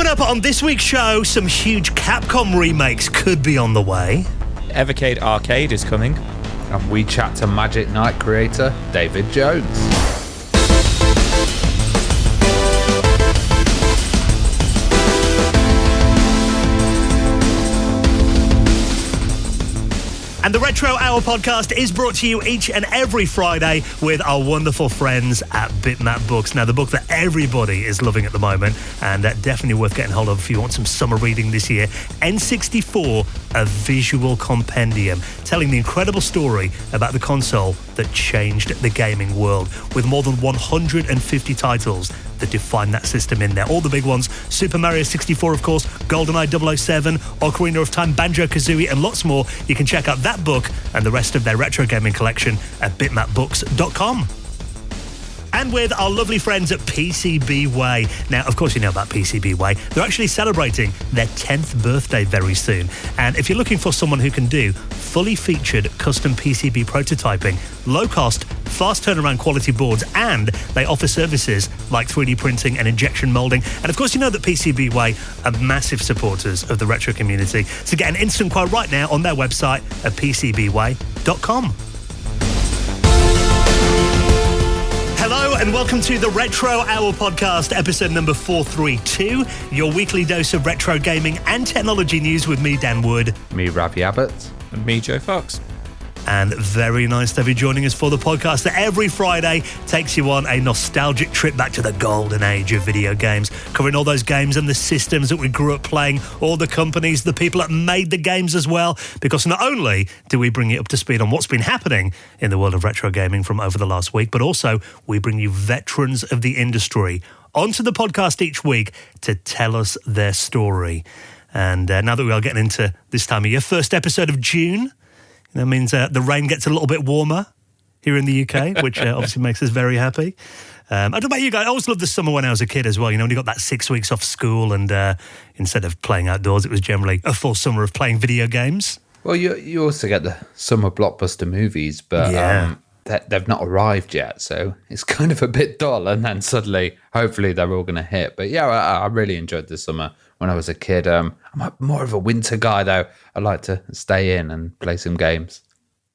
Coming up on this week's show, some huge Capcom remakes could be on the way. Evercade Arcade is coming. And we chat to Magic Knight creator David Jones. And the Retro Hour podcast is brought to you each and every Friday with our wonderful friends at Bitmap Books. Now, the book that everybody is loving at the moment, and definitely worth getting hold of if you want some summer reading this year, N64, A Visual Compendium, telling the incredible story about the console that changed the gaming world, with more than 150 titles that define that system in there. All the big ones: Super Mario 64, of course, GoldenEye 007, Ocarina of Time, Banjo-Kazooie, and lots more. You can check out that book and the rest of their retro gaming collection at bitmapbooks.com. And with our lovely friends at PCBWay. Now, of course, you know about PCBWay. They're actually celebrating their 10th birthday very soon. And if you're looking for someone who can do fully featured custom PCB prototyping, low cost, fast turnaround quality boards, and they offer services like 3D printing and injection molding. And of course, you know that PCBWay are massive supporters of the retro community. So get an instant quote right now on their website at PCBWay.com. Hello and welcome to the Retro Hour podcast, episode number 432, your weekly dose of retro gaming and technology news with me, Dan Wood. Me, Ravi Abbott. And me, Joe Fox. And very nice to have you joining us for the podcast that every Friday takes you on a nostalgic trip back to the golden age of video games, covering all those games and the systems that we grew up playing, all the companies, the people that made the games as well, because not only do we bring you up to speed on what's been happening in the world of retro gaming from over the last week, but also we bring you veterans of the industry onto the podcast each week to tell us their story. And now that we are getting into this time of year, first episode of June, that means the rain gets a little bit warmer here in the UK, which obviously makes us very happy. I don't know about you guys. I always loved the summer when I was a kid as well. You know, when you got that 6 weeks off school and instead of playing outdoors, it was generally a full summer of playing video games. Well, you also get the summer blockbuster movies, but they've not arrived yet. So it's kind of a bit dull. And then suddenly, hopefully, they're all going to hit. But yeah, I really enjoyed the summer when I was a kid. I'm more of a winter guy, though. I like to stay in and play some games.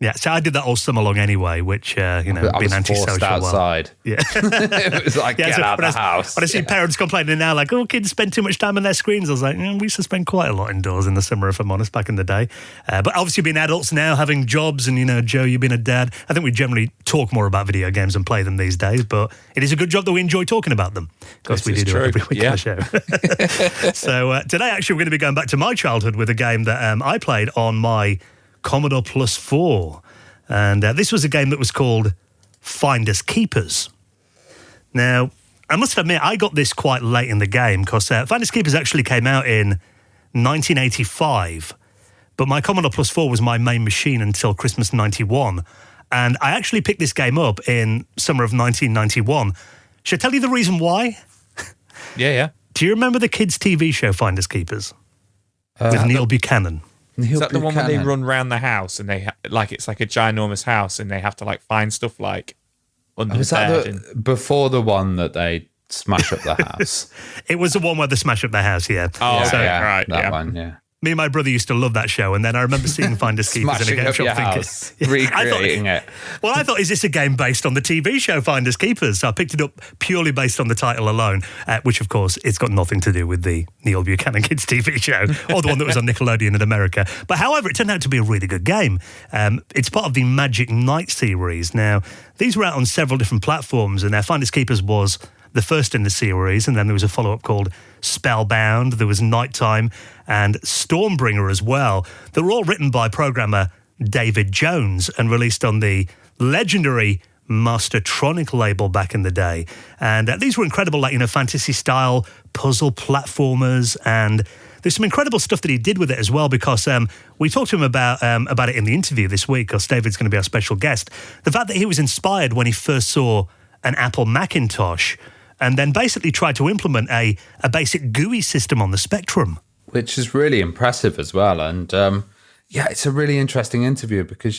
Yeah, so I did that all summer long anyway, which, I being was antisocial. forced outside. Yeah. It was like, get out of the house. When I see parents complaining now, like, oh, kids spend too much time on their screens. I was like, we used to spend quite a lot indoors in the summer, if I'm honest, back in the day. But obviously being adults now, having jobs, and, Joe, you've been a dad, I think we generally talk more about video games and play them these days, but it is a good job that we enjoy talking about them, because we do it every week on the show. So today, actually, we're going to be going back to my childhood with a game that I played on my Commodore Plus 4. And this was a game that was called Finders Keepers. Now, I must admit, I got this quite late in the game because Finders Keepers actually came out in 1985, but my Commodore Plus 4 was my main machine until Christmas 91. And I actually picked this game up in summer of 1991. Should I tell you the reason why? Yeah. Do you remember the kids' TV show Finders Keepers? With Neil Buchanan? Is that the one where they run around the house and they it's like a ginormous house and they have to find stuff under the bed? Before the one that they smash up the house? It was the one where they smash up the house, yeah. Oh, so, yeah, right. That one, yeah. Me and my brother used to love that show, and then I remember seeing Finders Keepers in a game shop thinking... recreating it. Well, I thought, is this a game based on the TV show Finders Keepers? So I picked it up purely based on the title alone, which, of course, it's got nothing to do with the Neil Buchanan kids TV show, or the one that was on Nickelodeon in America. But however, it turned out to be a really good game. It's part of the Magic Knight series. Now, these were out on several different platforms, and Finders Keepers was the first in the series, and then there was a follow-up called Spellbound, there was Nighttime, and Stormbringer as well. They were all written by programmer David Jones and released on the legendary Mastertronic label back in the day. And these were incredible, fantasy-style puzzle platformers, and there's some incredible stuff that he did with it as well, because we talked to him about it in the interview this week, because David's going to be our special guest. The fact that he was inspired when he first saw an Apple Macintosh, and then basically tried to implement a basic GUI system on the Spectrum. Which is really impressive as well. And it's a really interesting interview because,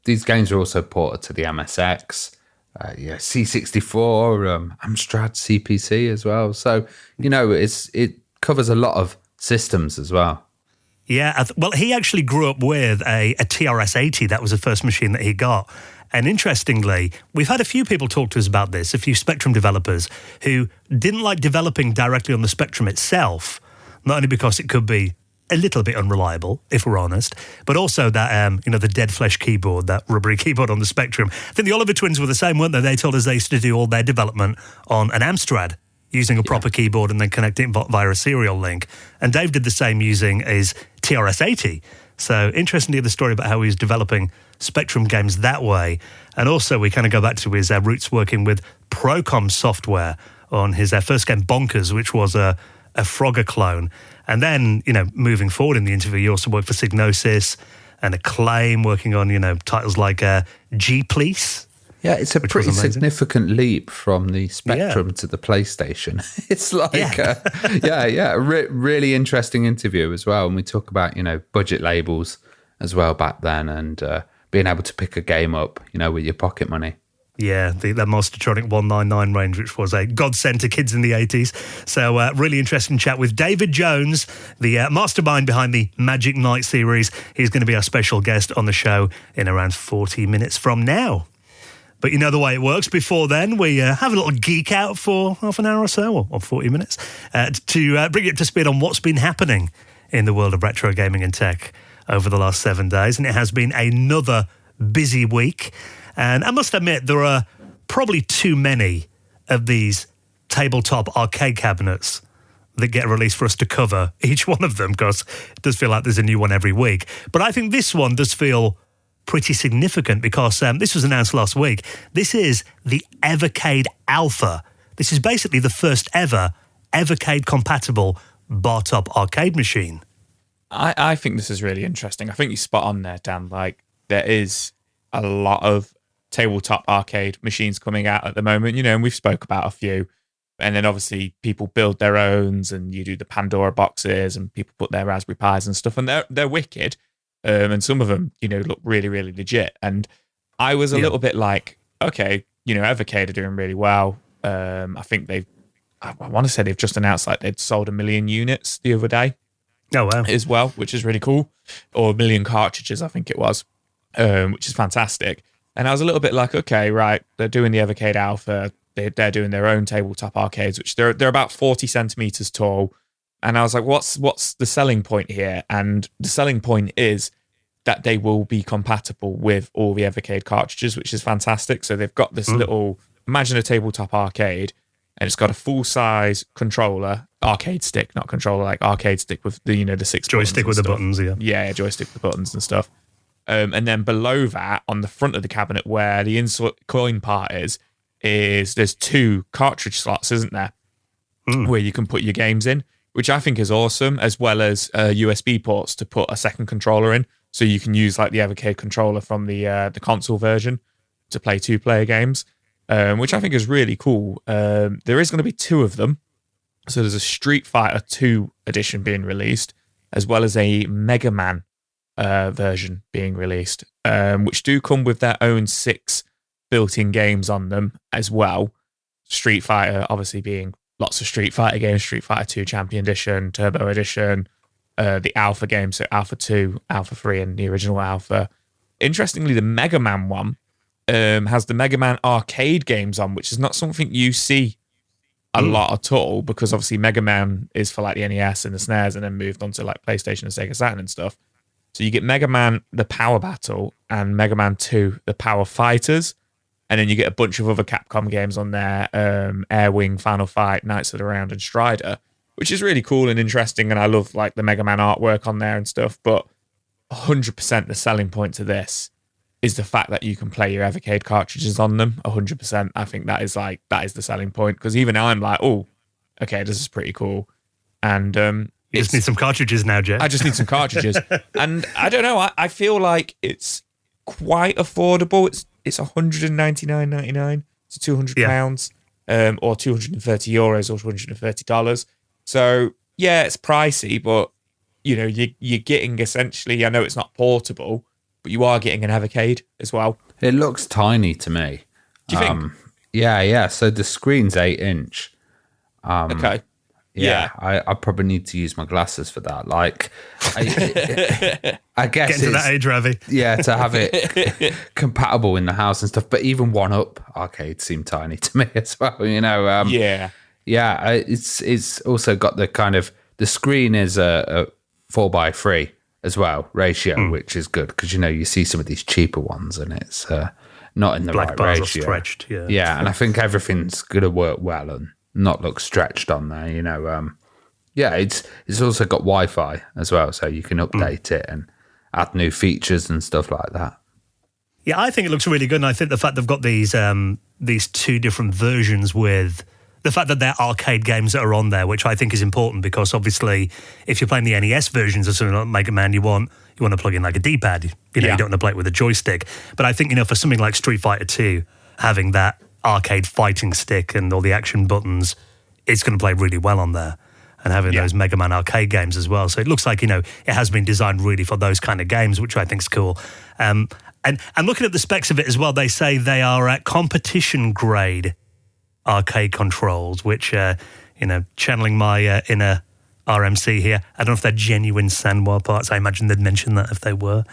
these games are also ported to the MSX, C64, Amstrad CPC as well. So, it covers a lot of systems as well. Yeah, well, he actually grew up with a TRS-80. That was the first machine that he got. And interestingly, we've had a few people talk to us about this, a few Spectrum developers who didn't like developing directly on the Spectrum itself, not only because it could be a little bit unreliable, if we're honest, but also that, the dead flesh keyboard, that rubbery keyboard on the Spectrum. I think the Oliver twins were the same, weren't they? They told us they used to do all their development on an Amstrad, using a proper keyboard and then connecting it via a serial link. And Dave did the same using his TRS-80. So interesting to hear the story about how he was developing Spectrum games that way. And also we kind of go back to his roots working with Procom software on his first game, Bonkers, which was a Frogger clone. And then, moving forward in the interview, he also worked for Psygnosis and Acclaim, working on, titles like G-Police. Yeah, it's a pretty significant leap from the Spectrum to the PlayStation. It's like, really interesting interview as well. And we talk about, budget labels as well back then and being able to pick a game up, with your pocket money. Yeah, the Mastertronic 199 range, which was a godsend to kids in the 80s. So really interesting chat with David Jones, the mastermind behind the Magic Knight series. He's going to be our special guest on the show in around 40 minutes from now. But you know the way it works. Before then, we have a little geek out for half an hour or so, or 40 minutes, to bring you up to speed on what's been happening in the world of retro gaming and tech over the last 7 days. And it has been another busy week. And I must admit, there are probably too many of these tabletop arcade cabinets that get released for us to cover each one of them, because it does feel like there's a new one every week. But I think this one does feel pretty significant because this was announced last week. This is the Evercade Alpha. This is basically the first ever Evercade-compatible bar-top arcade machine. I think this is really interesting. I think you're spot on there, Dan. Like, there is a lot of tabletop arcade machines coming out at the moment, and we've spoke about a few. And then obviously people build their owns and you do the Pandora boxes and people put their Raspberry Pis and stuff, and they're wicked. And some of them, look really, really legit. And I was a little bit like, okay, Evercade are doing really well. I think I want to say they've just announced like they'd sold 1 million units the other day. Oh, wow. As well, which is really cool. Or 1 million cartridges, I think it was, which is fantastic. And I was a little bit like, okay, right, they're doing the Evercade Alpha. They're doing their own tabletop arcades, which they're about 40 centimeters tall. And I was like, what's the selling point here? And the selling point is that they will be compatible with all the Evercade cartridges, which is fantastic. So they've got this little, imagine a tabletop arcade, and it's got a full-size controller, arcade stick, not controller, like arcade stick with the, the 6 joystick with the buttons, Yeah, joystick with the buttons and stuff. And then below that, on the front of the cabinet where the insert coin part is there's 2 cartridge slots, isn't there? Where you can put your games in, which I think is awesome, as well as USB ports to put a second controller in. So you can use like the Evercade controller from the console version to play 2-player games, which I think is really cool. There is going to be 2 of them. So there's a Street Fighter 2 edition being released, as well as a Mega Man version being released, which do come with their own 6 built-in games on them as well. Street Fighter obviously being lots of Street Fighter games, Street Fighter 2 Champion Edition, Turbo Edition, the Alpha games, so Alpha 2, Alpha 3, and the original Alpha. Interestingly, the Mega Man one has the Mega Man arcade games on, which is not something you see a lot at all, because obviously Mega Man is for like the NES and the SNES, and then moved on to like PlayStation and Sega Saturn and stuff. So you get Mega Man, the Power Battle, and Mega Man 2, the Power Fighters. And then you get a bunch of other Capcom games on there, Air Wing, Final Fight, Knights of the Round, and Strider, which is really cool and interesting. And I love like the Mega Man artwork on there and stuff. But 100% the selling point to this is the fact that you can play your Evercade cartridges on them. 100%. I think that is the selling point, because even I'm like, oh, okay, this is pretty cool. And you just need some cartridges now, Jeff. I just need some cartridges. And I don't know, I feel like it's quite affordable. It's $199.99 to £200, or €230 or $230. So yeah, it's pricey, but you're getting essentially, I know it's not portable, but you are getting an Evercade as well. It looks tiny to me. Do you think? Yeah. So the screen's 8-inch. Okay. Yeah, I probably need to use my glasses for that. Like, I guess Getting to that age, Ravi. Yeah, to have it compatible in the house and stuff. But even 1UP arcades seem tiny to me as well. Yeah. It's also got the kind of the screen is a 4:3 as well ratio, which is good because you see some of these cheaper ones and it's not in the Black right bars ratio. are stretched. Yeah. Yeah, and I think everything's gonna work well and not look stretched on there. It's also got Wi-Fi as well, so you can update it and add new features and stuff like that. Yeah, I think it looks really good, and I think the fact they've got these two different versions with the fact that they're arcade games that are on there, which I think is important because obviously if you're playing the NES versions of something like Mega Man, you want to plug in like a D-pad. You don't want to play it with a joystick. But I think, for something like Street Fighter 2, having that arcade fighting stick and all the action buttons, it's going to play really well on there. And having those Mega Man arcade games as well. So it looks like, it has been designed really for those kind of games, which I think is cool. And looking at the specs of it as well, they say they are at competition grade arcade controls, which, channeling my inner RMC here, I don't know if they're genuine Sanwa parts. I imagine they'd mention that if they were.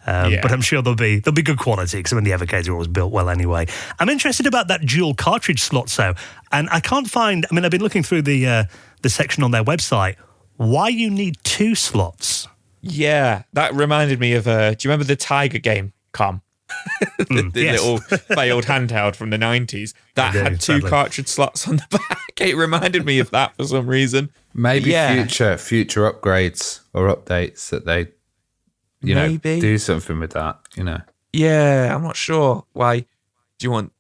But I'm sure they'll be good quality because the Evercades are always built well anyway. I'm interested about that dual cartridge slot, though. And I can't find, I've been looking through the section on their website, why you need 2 slots. Yeah, that reminded me of, do you remember the Tiger game, Com? the little failed handheld from the 90s that had 2 cartridge slots on the back. It reminded me of that for some reason. Maybe future upgrades or updates that they, maybe do something with that. Yeah, I'm not sure why. Do you want,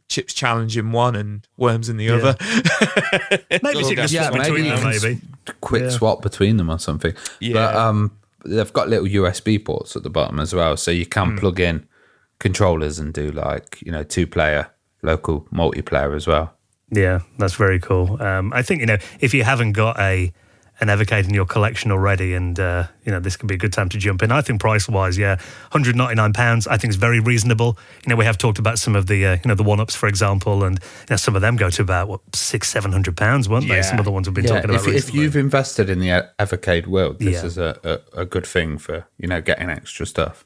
Chips Challenge in one and Worms in the other? Maybe you can swap between them, maybe. Quick swap between them or something. Yeah. But they've got little USB ports at the bottom as well, so you can plug in controllers and do 2-player local multiplayer as well. Yeah, that's very cool. I think, if you haven't got an Evercade in your collection already and, this could be a good time to jump in. I think price-wise, £199, I think is very reasonable. We have talked about some of the, the 1UPs, for example, and some of them go to about, £600-700, weren't they? Some of the ones we've been talking about recently. If you've invested in the Evercade world, this is a good thing for, getting extra stuff.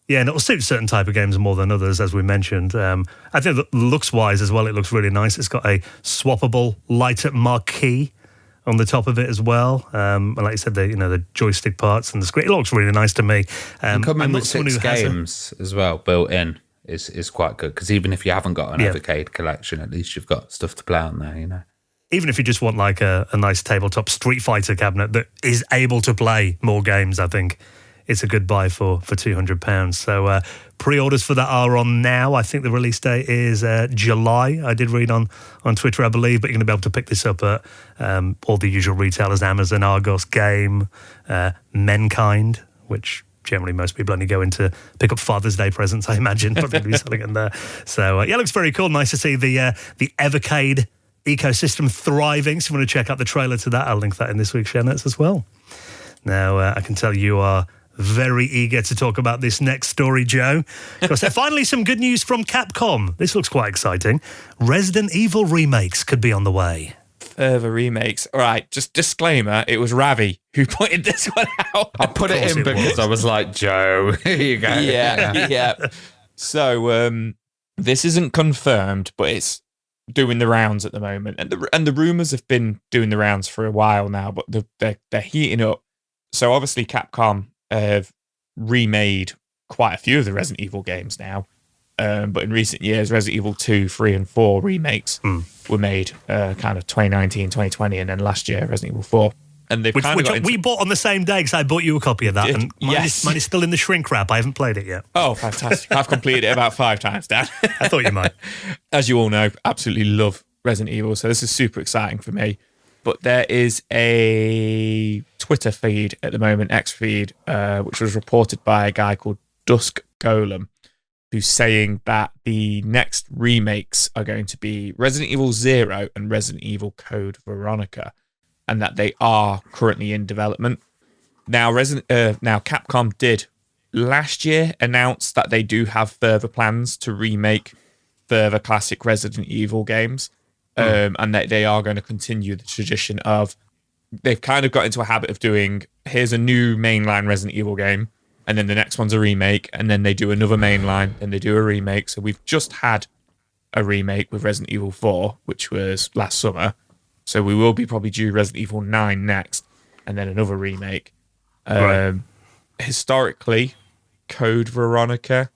Yeah, and it'll suit certain type of games more than others, as we mentioned. I think that looks-wise as well, it looks really nice. It's got a swappable light-up marquee on the top of it as well. And like you said, the joystick parts and the screen. It looks really nice to me. Coming with 6 games as well built in is quite good, because even if you haven't got an Evercade collection, at least you've got stuff to play on there, Even if you just want like a nice tabletop Street Fighter cabinet that is able to play more games, I think it's a good buy for £200. So pre-orders for that are on now. I think the release date is July. I did read on Twitter, I believe, but you're going to be able to pick this up at all the usual retailers, Amazon, Argos, Game, Menkind, which generally most people only go in to pick up Father's Day presents, I imagine, probably selling it there. So it looks very cool. Nice to see the Evercade ecosystem thriving. So if you want to check out the trailer to that, I'll link that in this week's show notes as well. Now, I can tell you are very eager to talk about this next story, Joe. Because finally some good news from Capcom. This looks quite exciting. Resident Evil remakes could be on the way. Further remakes. All right, just disclaimer, it was Ravi who pointed this one out. I put it in because I was like, Joe, here you go. Yeah. So this isn't confirmed, but it's doing the rounds at the moment. And the rumours have been doing the rounds for a while now, but they're heating up. So obviously Capcom have remade quite a few of the Resident Evil games now. But in recent years, Resident Evil 2, 3 and 4 remakes were made kind of 2019, 2020, and then last year, Resident Evil 4. And they've we bought on the same day because I bought you a copy of that. And mine is still in the shrink wrap. I haven't played it yet. Oh, fantastic. I've completed it about 5 times, Dan. I thought you might. As you all know, absolutely love Resident Evil, so this is super exciting for me. But there is a Twitter feed at the moment, X feed, which was reported by a guy called Dusk Golem, who's saying that the next remakes are going to be Resident Evil 0 and Resident Evil Code Veronica, and that they are currently in development. Now, Capcom did last year announce that they do have further plans to remake further classic Resident Evil games. And that they are going to continue the tradition of they've kind of got into a habit of doing, here's a new mainline Resident Evil game, and then the next one's a remake, and then they do another mainline, and they do a remake. So we've just had a remake with Resident Evil 4, which was last summer. So we will be probably due Resident Evil 9 next, and then another remake. Right. Historically, Code Veronica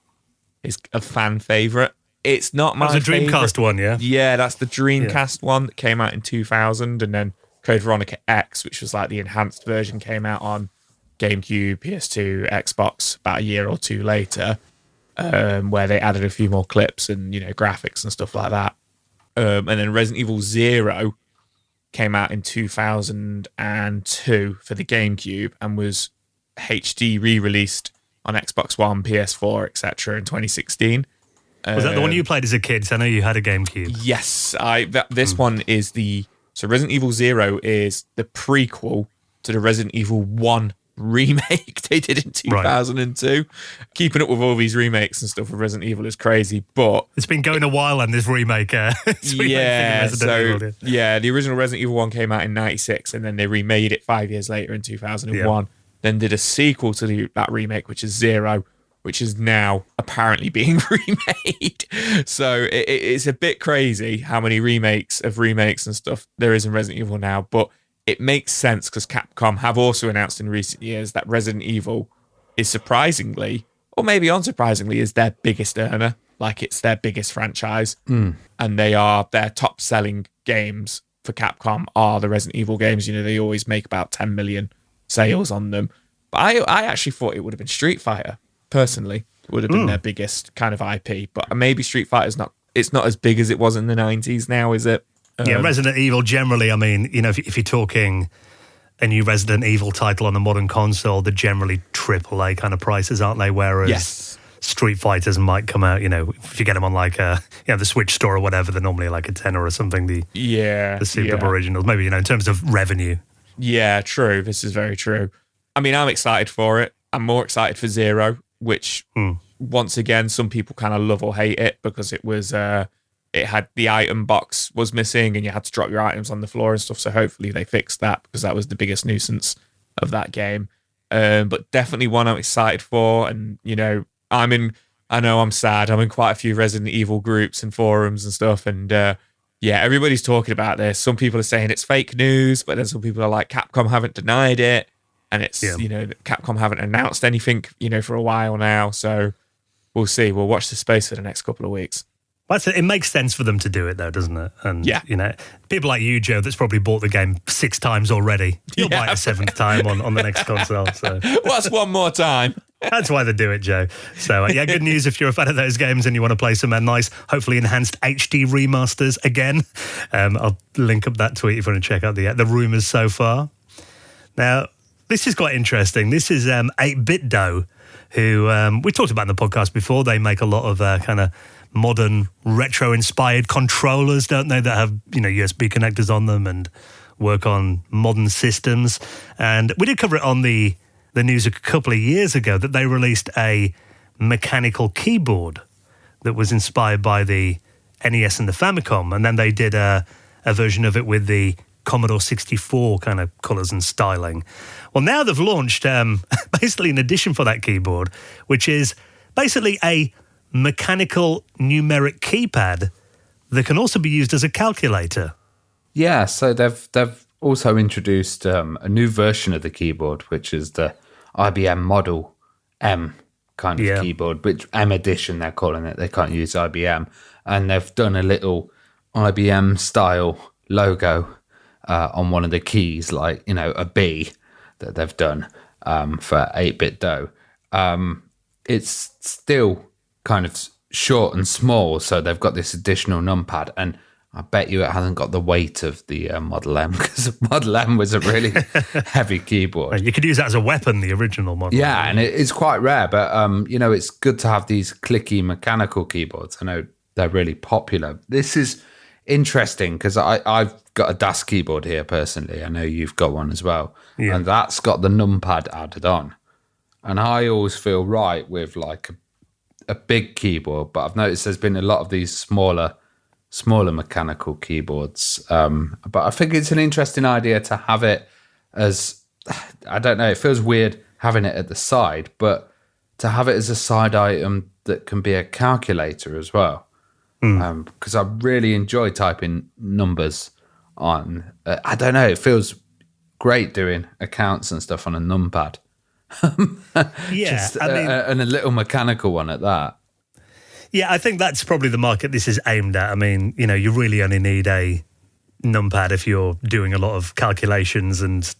is a fan favorite. It's not my That was a Dreamcast favorite one, yeah? Yeah, that's the Dreamcast one that came out in 2000, and then Code Veronica X, which was like the enhanced version, came out on GameCube, PS2, Xbox about a year or two later, where they added a few more clips and, graphics and stuff like that. And then Resident Evil 0 came out in 2002 for the GameCube and was HD re-released on Xbox One, PS4, etc. in 2016. Was that the one you played as a kid? So I know you had a GameCube. Yes, this one is so Resident Evil 0 is the prequel to the Resident Evil 1 remake they did in 2002. Right. Keeping up with all these remakes and stuff with Resident Evil is crazy, but it's been going a while on this remake. The original Resident Evil 1 came out in 96, and then they remade it 5 years later in 2001. Then did a sequel to that remake, which is 0, which is now apparently being remade. So it's a bit crazy how many remakes and stuff there is in Resident Evil now, but it makes sense because Capcom have also announced in recent years that Resident Evil is surprisingly, or maybe unsurprisingly, is their biggest earner. Like, it's their biggest franchise. And their top selling games for Capcom are the Resident Evil games. They always make about 10 million sales on them. But I actually thought it would have been Street Fighter. Personally, would have been their biggest kind of IP, but maybe Street Fighter's not as big as it was in the 90s now, is it? Resident Evil generally, I mean, if you're talking a new Resident Evil title on a modern console, they're generally AAA kind of prices, aren't they? Whereas Street Fighters might come out, if you get them on like the Switch store or whatever, they're normally like a tenner or something, the Super originals, maybe, in terms of revenue. Yeah, true. This is very true. I mean, I'm excited for it. I'm more excited for 0. Which, once again, some people kind of love or hate it because it was, it had the item box was missing and you had to drop your items on the floor and stuff. So hopefully they fixed that because that was the biggest nuisance of that game. But definitely one I'm excited for. And, I know I'm sad. I'm in quite a few Resident Evil groups and forums and stuff. And everybody's talking about this. Some people are saying it's fake news, but then some people are like, Capcom haven't denied it. And it's, Capcom haven't announced anything, for a while now. So we'll see. We'll watch the space for the next couple of weeks. It makes sense for them to do it, though, doesn't it? And, people like you, Joe, that's probably bought the game 6 times already. You'll buy it a 7th time on the next console. So what's one more time? That's why they do it, Joe. So, good news if you're a fan of those games and you want to play some nice, hopefully enhanced HD remasters again. I'll link up that tweet if you want to check out the rumours so far. Now, this is quite interesting. This is 8-Bit Dough, who we talked about in the podcast before. They make a lot of kind of modern, retro-inspired controllers, don't they, that have USB connectors on them and work on modern systems. And we did cover it on the news a couple of years ago that they released a mechanical keyboard that was inspired by the NES and the Famicom, and then they did a version of it with the Commodore 64 kind of colours and styling. Well, now they've launched basically an addition for that keyboard, which is basically a mechanical numeric keypad that can also be used as a calculator. Yeah, so they've also introduced a new version of the keyboard, which is the IBM Model M kind of keyboard, which M edition they're calling it. They can't use IBM. And they've done a little IBM style logo on one of the keys, like, a B that they've done for 8-Bit Dough. It's still kind of short and small, so they've got this additional numpad, and I bet you it hasn't got the weight of the Model M, because the Model M was a really heavy keyboard. You could use that as a weapon, the original Model M. And it's quite rare, but it's good to have these clicky mechanical keyboards. I know they're really popular. This is interesting because I've got a DAS keyboard here personally. I know you've got one as well, and that's got the numpad added on. And I always feel right with like a big keyboard, but I've noticed there's been a lot of these smaller mechanical keyboards. But I think it's an interesting idea to have it as, I don't know, it feels weird having it at the side, but to have it as a side item that can be a calculator as well. Because I really enjoy typing numbers on. I don't know, it feels great doing accounts and stuff on a numpad. Yeah, and a little mechanical one at that. Yeah, I think that's probably the market this is aimed at. I mean, you really only need a numpad if you're doing a lot of calculations and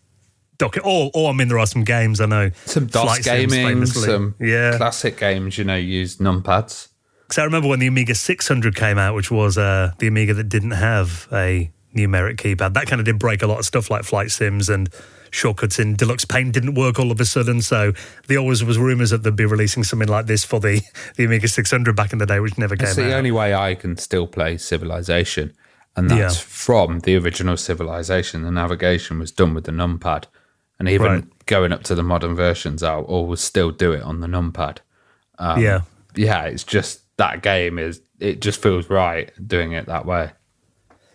or I mean, there are some games I know. Some DOS gaming, some classic games, use numpads. Because I remember when the Amiga 600 came out, which was the Amiga that didn't have a numeric keypad. That kind of did break a lot of stuff like flight sims, and shortcuts in Deluxe Paint didn't work all of a sudden. So there always was rumours that they'd be releasing something like this for the Amiga 600 back in the day, which never came out. It's the only way I can still play Civilization, and that's from the original Civilization. The navigation was done with the numpad, and even going up to the modern versions, I'll always still do it on the numpad. It's just that game it just feels right doing it that way.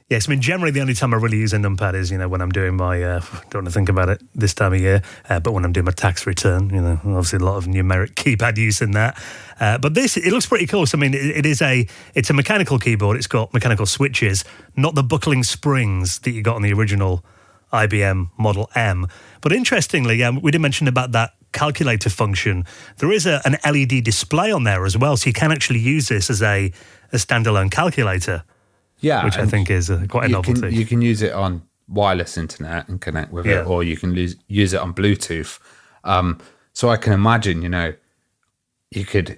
Yes, I mean, generally the only time I really use a numpad is, when I'm doing my, don't want to think about it this time of year, but when I'm doing my tax return, obviously a lot of numeric keypad use in that. But this, it looks pretty cool. So, I mean, it's a mechanical keyboard. It's got mechanical switches, not the buckling springs that you got on the original IBM Model M. But interestingly, we did mention about that calculator function. There is an LED display on there as well, so you can actually use this as a standalone calculator. Yeah, which I think is quite a novelty. You can use it on wireless internet and connect with it, or you can use it on Bluetooth. So I can imagine, you could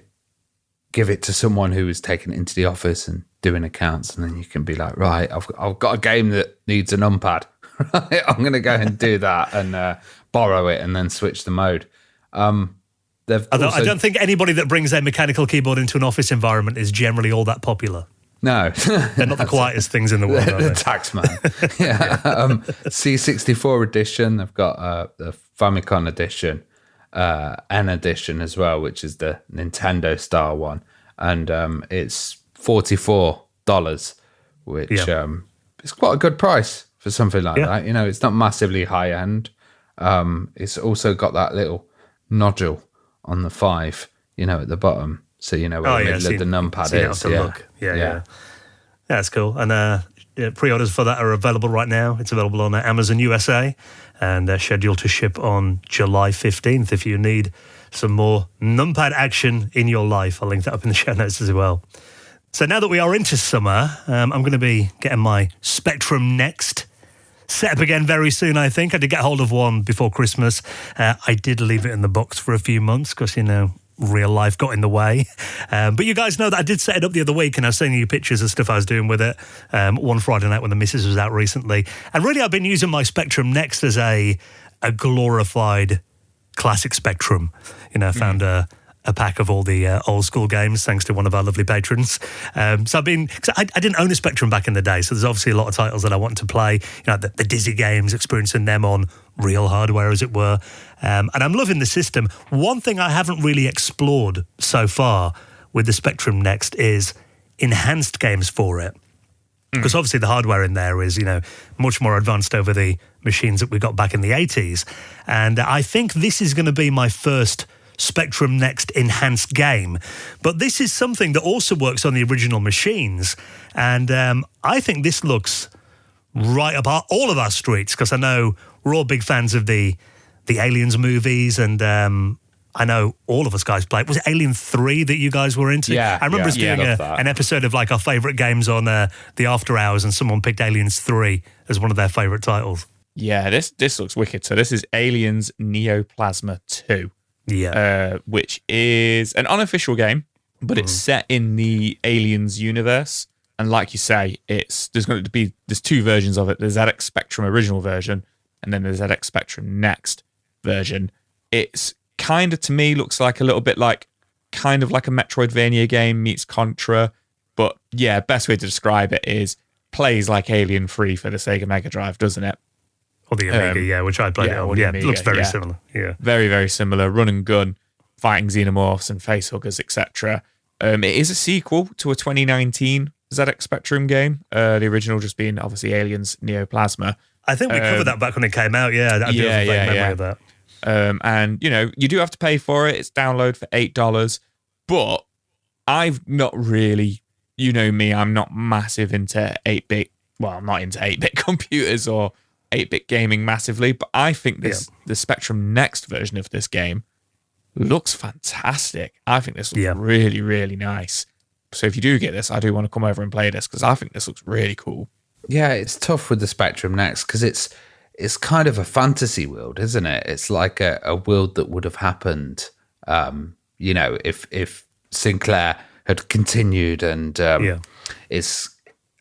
give it to someone who is taking it into the office and doing accounts, and then you can be like, right, I've got a game that needs a numpad. Right, I'm going to go and do that and borrow it and then switch the mode. I don't think anybody that brings a mechanical keyboard into an office environment is generally all that popular. No. They're not the quietest things in the world, are they? The taxman. C64 edition. They've got the Famicom edition, N edition as well, which is the Nintendo style one. And it's $44, which is quite a good price for something like that. It's not massively high end. It's also got that little nodule on the 5, at the bottom. So, where the middle of the numpad is. Look. Yeah. That's cool. And pre-orders for that are available right now. It's available on Amazon USA and scheduled to ship on July 15th if you need some more numpad action in your life. I'll link that up in the show notes as well. So now that we are into summer, I'm going to be getting my Spectrum Next set up again very soon, I think. I did get hold of one before Christmas. I did leave it in the box for a few months because, real life got in the way. But you guys know that I did set it up the other week and I was sending you pictures of stuff I was doing with it one Friday night when the missus was out recently. And really I've been using my Spectrum Next as a glorified classic Spectrum. I found a pack of all the old school games thanks to one of our lovely patrons. So I didn't own a Spectrum back in the day, so there's obviously a lot of titles that I want to play. The Dizzy games, experiencing them on real hardware, as it were. And I'm loving the system. One thing I haven't really explored so far with the Spectrum Next is enhanced games for it. Because obviously the hardware in there is, much more advanced over the machines that we got back in the 80s. And I think this is going to be my first Spectrum Next enhanced game. But this is something that also works on the original machines. And I think this looks right up all of our streets, because I know we're all big fans of the Aliens movies, and I know all of us guys played. Was it Alien 3 that you guys were into? Yeah. I remember us doing an episode of our favourite games on the After Hours, and someone picked Aliens 3 as one of their favourite titles. Yeah, this looks wicked. So this is Aliens Neoplasma 2. Yeah. Which is an unofficial game, but it's set in the Aliens universe. And like you say, there's two versions of it. There's ZX Spectrum original version, and then there's ZX Spectrum Next version. It's kind of, to me, looks like a little bit like a Metroidvania game meets Contra. But yeah, best way to describe it is plays like Alien 3 for the Sega Mega Drive, doesn't it? Or the Amiga, which I played it on. Yeah, it looks very similar. Yeah, very, very similar. Run and gun, fighting xenomorphs and facehuggers, etc. It is a sequel to a 2019 ZX Spectrum game. The original just being obviously Aliens Neoplasma. I think we covered that back when it came out. Yeah, I do have a vague memory of that. And, you do have to pay for it. It's download for $8. But I've not really, you know me, I'm not massive into 8-bit. Well, I'm not into 8-bit computers or 8-bit gaming massively, but I think the Spectrum Next version of this game looks fantastic. I think this looks really, really nice. So if you do get this, I do want to come over and play this because I think this looks really cool. Yeah, it's tough with the Spectrum Next because it's kind of a fantasy world, isn't it? It's like a world that would have happened, if Sinclair had continued, and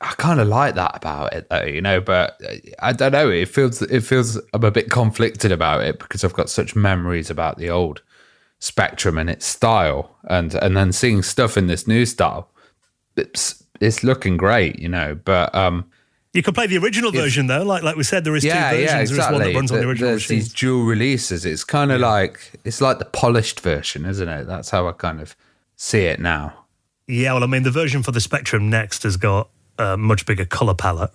I kind of like that about it, though, but I don't know. It feels I'm a bit conflicted about it because I've got such memories about the old Spectrum and its style, and then seeing stuff in this new style. It's looking great, but you could play the original version though. Like we said, there is two versions. Exactly. There is one that runs on the original There's these dual releases. It's kind of like the polished version, isn't it? That's how I kind of see it now. Yeah, well, I mean, the version for the Spectrum Next has got a much bigger colour palette,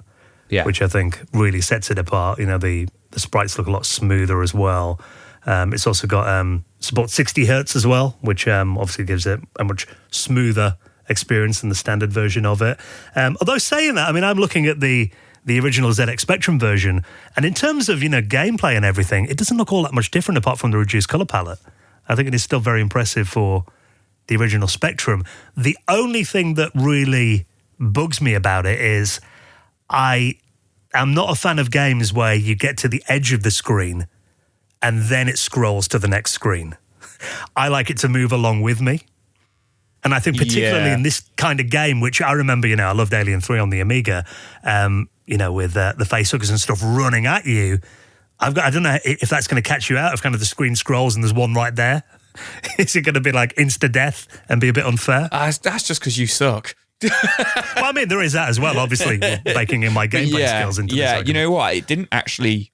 which I think really sets it apart. The sprites look a lot smoother as well. It's also got support 60 hertz as well, which obviously gives it a much smoother experience than the standard version of it. Although saying that, I mean, I'm looking at the original ZX Spectrum version, and in terms of gameplay and everything, it doesn't look all that much different apart from the reduced colour palette. I think it is still very impressive for the original Spectrum. The only thing that really bugs me about it is I am not a fan of games where you get to the edge of the screen and then it scrolls to the next screen. I like it to move along with me. And I think particularly in this kind of game, which I remember, I loved Alien 3 on the Amiga, with the facehuggers and stuff running at you. I don't know if that's going to catch you out if kind of the screen scrolls and there's one right there. Is it going to be like insta-death and be a bit unfair? That's just because you suck. Well, I mean, there is that as well, obviously, baking in my gameplay skills into this. Yeah, you know what? I didn't actually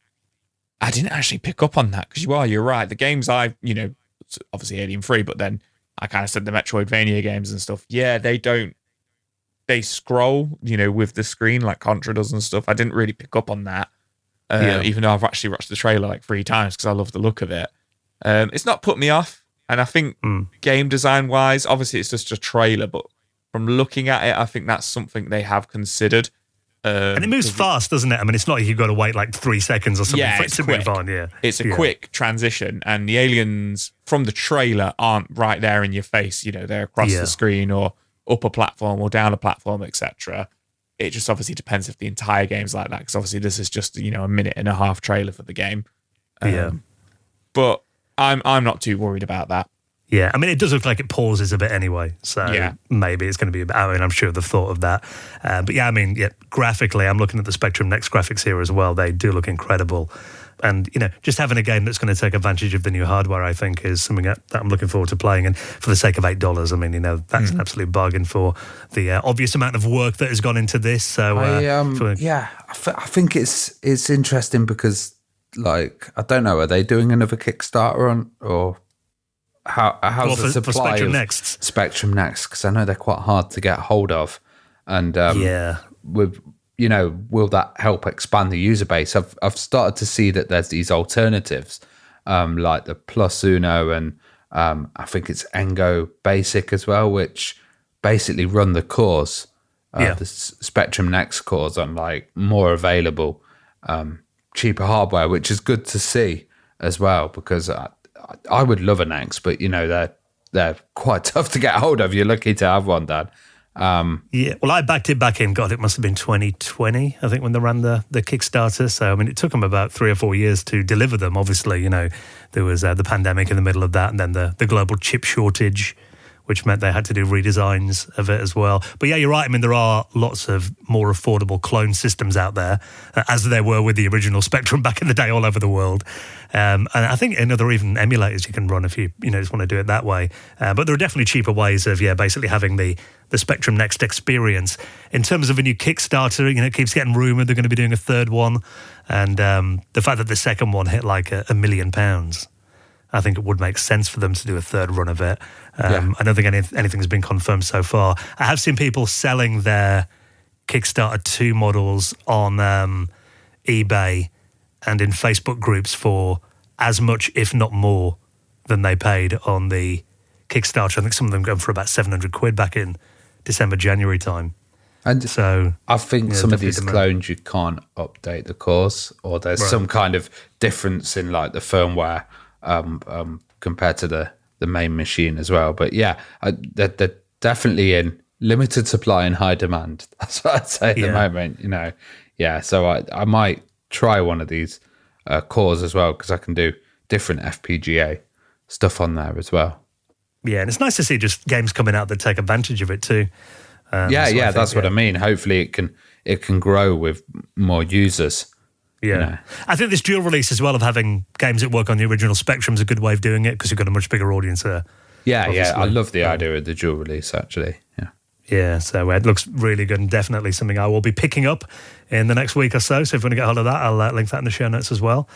pick up on that because you're right. The games obviously Alien 3, but then I kind of said the Metroidvania games and stuff. Yeah, they scroll, with the screen like Contra does and stuff. I didn't really pick up on that, even though I've actually watched the trailer like 3 times because I love the look of it. It's not put me off, and I think game design wise, obviously it's just a trailer, but from looking at it, I think that's something they have considered. And it moves fast, doesn't it? I mean, it's not like you've got to wait like 3 seconds or something for it to move on. Yeah, it's a quick transition, and the aliens from the trailer aren't right there in your face. They're across the screen or up a platform or down a platform, etc. It just obviously depends if the entire game's like that, because obviously this is just a 1.5-minute trailer for the game. But I'm not too worried about that. Yeah, I mean, it does look like it pauses a bit anyway, so maybe it's going to be a bit, I mean, I'm sure they've thought of that. But yeah, I mean, graphically, I'm looking at the Spectrum Next graphics here as well. They do look incredible. And, just having a game that's going to take advantage of the new hardware, I think, is something that I'm looking forward to playing. And for the sake of $8, I mean, that's an absolute bargain for the obvious amount of work that has gone into this. So, I think it's interesting because, like, I don't know, are they doing another Kickstarter on, or... How's the supply Spectrum of Next? Spectrum Next? Because I know they're quite hard to get hold of, and will that help expand the user base? I've started to see that there's these alternatives, like the Plus Uno and I think it's Engo Basic as well, which basically run the cores, the Spectrum Next cores on like more available, cheaper hardware, which is good to see as well because. I would love an X, but they're quite tough to get hold of. You're lucky to have one, Dad. Well, I backed it back in. God, it must have been 2020, I think, when they ran the Kickstarter. So, I mean, it took them about 3 or 4 years to deliver them. Obviously, there was the pandemic in the middle of that, and then the global chip shortage, which meant they had to do redesigns of it as well. But yeah, you're right. I mean, there are lots of more affordable clone systems out there, as there were with the original Spectrum back in the day all over the world. And I think in other even emulators you can run if you just want to do it that way. But there are definitely cheaper ways of, basically having the Spectrum Next experience. In terms of a new Kickstarter, it keeps getting rumoured they're going to be doing a third one. And the fact that the second one hit like £1 million, I think it would make sense for them to do a third run of it. I don't think anything's been confirmed so far. I have seen people selling their Kickstarter 2 models on eBay and in Facebook groups for as much, if not more, than they paid on the Kickstarter. I think some of them go for about 700 quid back in December, January time. And so I think some of these clones you can't update the cores, or there's some kind of difference in like the firmware compared to the main machine as well. But yeah, they're definitely in limited supply and high demand. That's what I'd say at the moment. Yeah. So I might try one of these cores as well, because I can do different FPGA stuff on there as well. Yeah, and it's nice to see just games coming out that take advantage of it too. That's what I mean. Hopefully it can grow with more users. Yeah. I think this dual release as well of having games that work on the original Spectrum is a good way of doing it, because you've got a much bigger audience there. Yeah. I love the idea of the dual release, actually. Yeah, so it looks really good, and definitely something I will be picking up in the next week or so. So if you want to get hold of that, I'll link that in the show notes as well.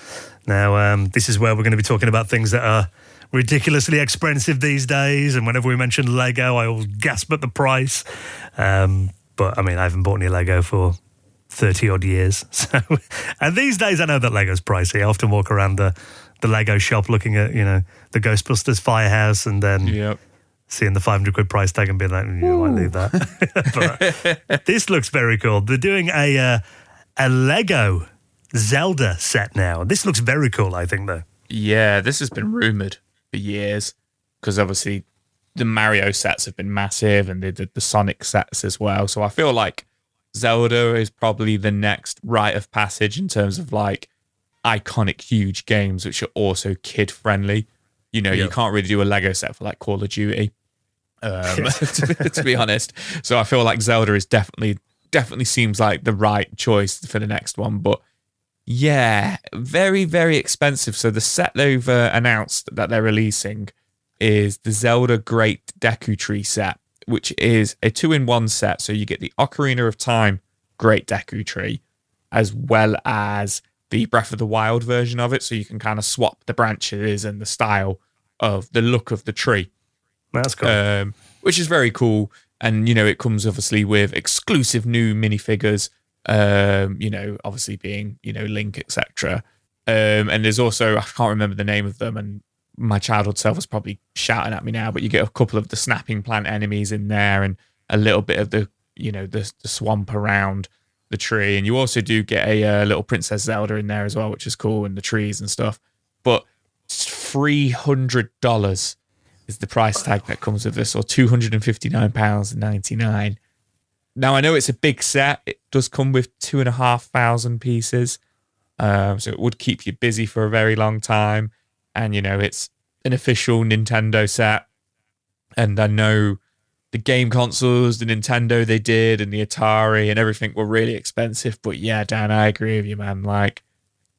Now, this is where we're going to be talking about things that are ridiculously expensive these days, and whenever we mention Lego, I always gasp at the price. But I mean, I haven't bought any Lego for 30 odd years. So, and these days I know that Lego's pricey. I often walk around the Lego shop looking at, the Ghostbusters Firehouse, and then seeing the 500 quid price tag and being like, I might leave that. But this looks very cool. They're doing a Lego Zelda set now. This looks very cool, I think, though. Yeah, this has been rumoured for years, because obviously the Mario sets have been massive, and they did the Sonic sets as well. So I feel like Zelda is probably the next rite of passage in terms of like iconic, huge games which are also kid friendly. You can't really do a Lego set for like Call of Duty, to be honest. So I feel like Zelda is definitely seems like the right choice for the next one. But yeah, very, very expensive. So the set they've announced that they're releasing is the Zelda Great Deku Tree set, which is a 2-in-1 set. So you get the Ocarina of Time Great Deku Tree, as well as the Breath of the Wild version of it. So you can kind of swap the branches and the style of the look of the tree. That's cool. Which is very cool. And, it comes obviously with exclusive new minifigures, obviously being, Link, etc. And there's also, I can't remember the name of them, and my childhood self was probably shouting at me now, but you get a couple of the snapping plant enemies in there, and a little bit of the swamp around the tree. And you also do get a little Princess Zelda in there as well, which is cool, and the trees and stuff. But $300 is the price tag that comes with this, or £259.99. Now, I know it's a big set. It does come with 2,500 pieces. So it would keep you busy for a very long time. And, it's an official Nintendo set. And I know the game consoles, the Nintendo they did, and the Atari and everything were really expensive. But yeah, Dan, I agree with you, man. Like,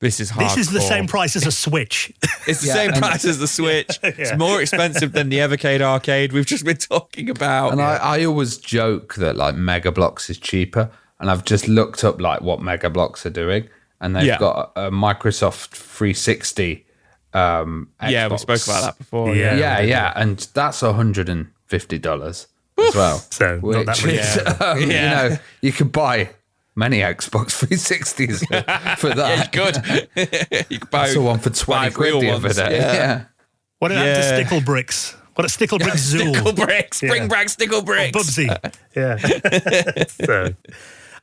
this is hardcore. This is the same price as a Switch. It's the same price as the Switch. Yeah. It's more expensive than the Evercade arcade we've just been talking about. And I always joke that like Mega Bloks is cheaper, and I've just looked up like what Mega Bloks are doing, and they've got a Microsoft 360 Xbox. Yeah, we spoke about that before. Yeah, and that's $150 as well. So not that much. You could buy many Xbox 360s for that. Yeah, you could. You could buy the one for 20 quid the other day. Yeah. What happened to Stickle Bricks? What a Stickle Bricks Zool. Stickle Bricks. Bring back Stickle Bricks. Bubsy. Yeah. So,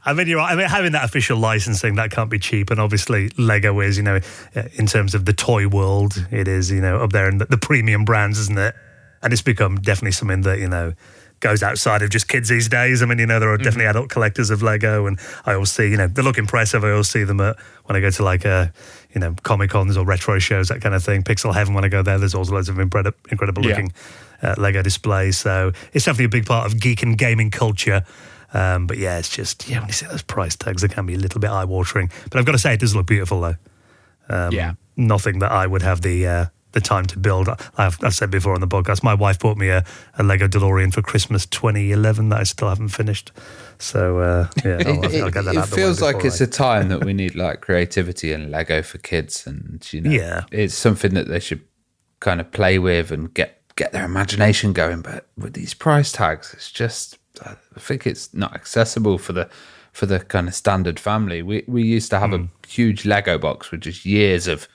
I mean, you're right. I mean, having that official licensing, that can't be cheap. And obviously, Lego is, in terms of the toy world, it is, up there in the premium brands, isn't it? And it's become definitely something that, goes outside of just kids these days. I mean, there are definitely adult collectors of Lego, and I always see, they look impressive. I always see them when I go to like, Comic-Cons or retro shows, that kind of thing. Pixel Heaven, when I go there, there's always loads of incredible looking Lego displays. So it's definitely a big part of geek and gaming culture. But yeah, it's just, when you see those price tags, they can be a little bit eye-watering. But I've got to say, it does look beautiful, though. Nothing that I would have the time to build. I've said before on the podcast, my wife bought me a Lego DeLorean for Christmas 2011 that I still haven't finished. So, I'll get that out the way. It feels like it's a time that we need like creativity and Lego for kids, and it's something that they should kind of play with and get their imagination going. But with these price tags, it's just, I think it's not accessible for the for the kind of standard family. We used to have a huge Lego box with just years of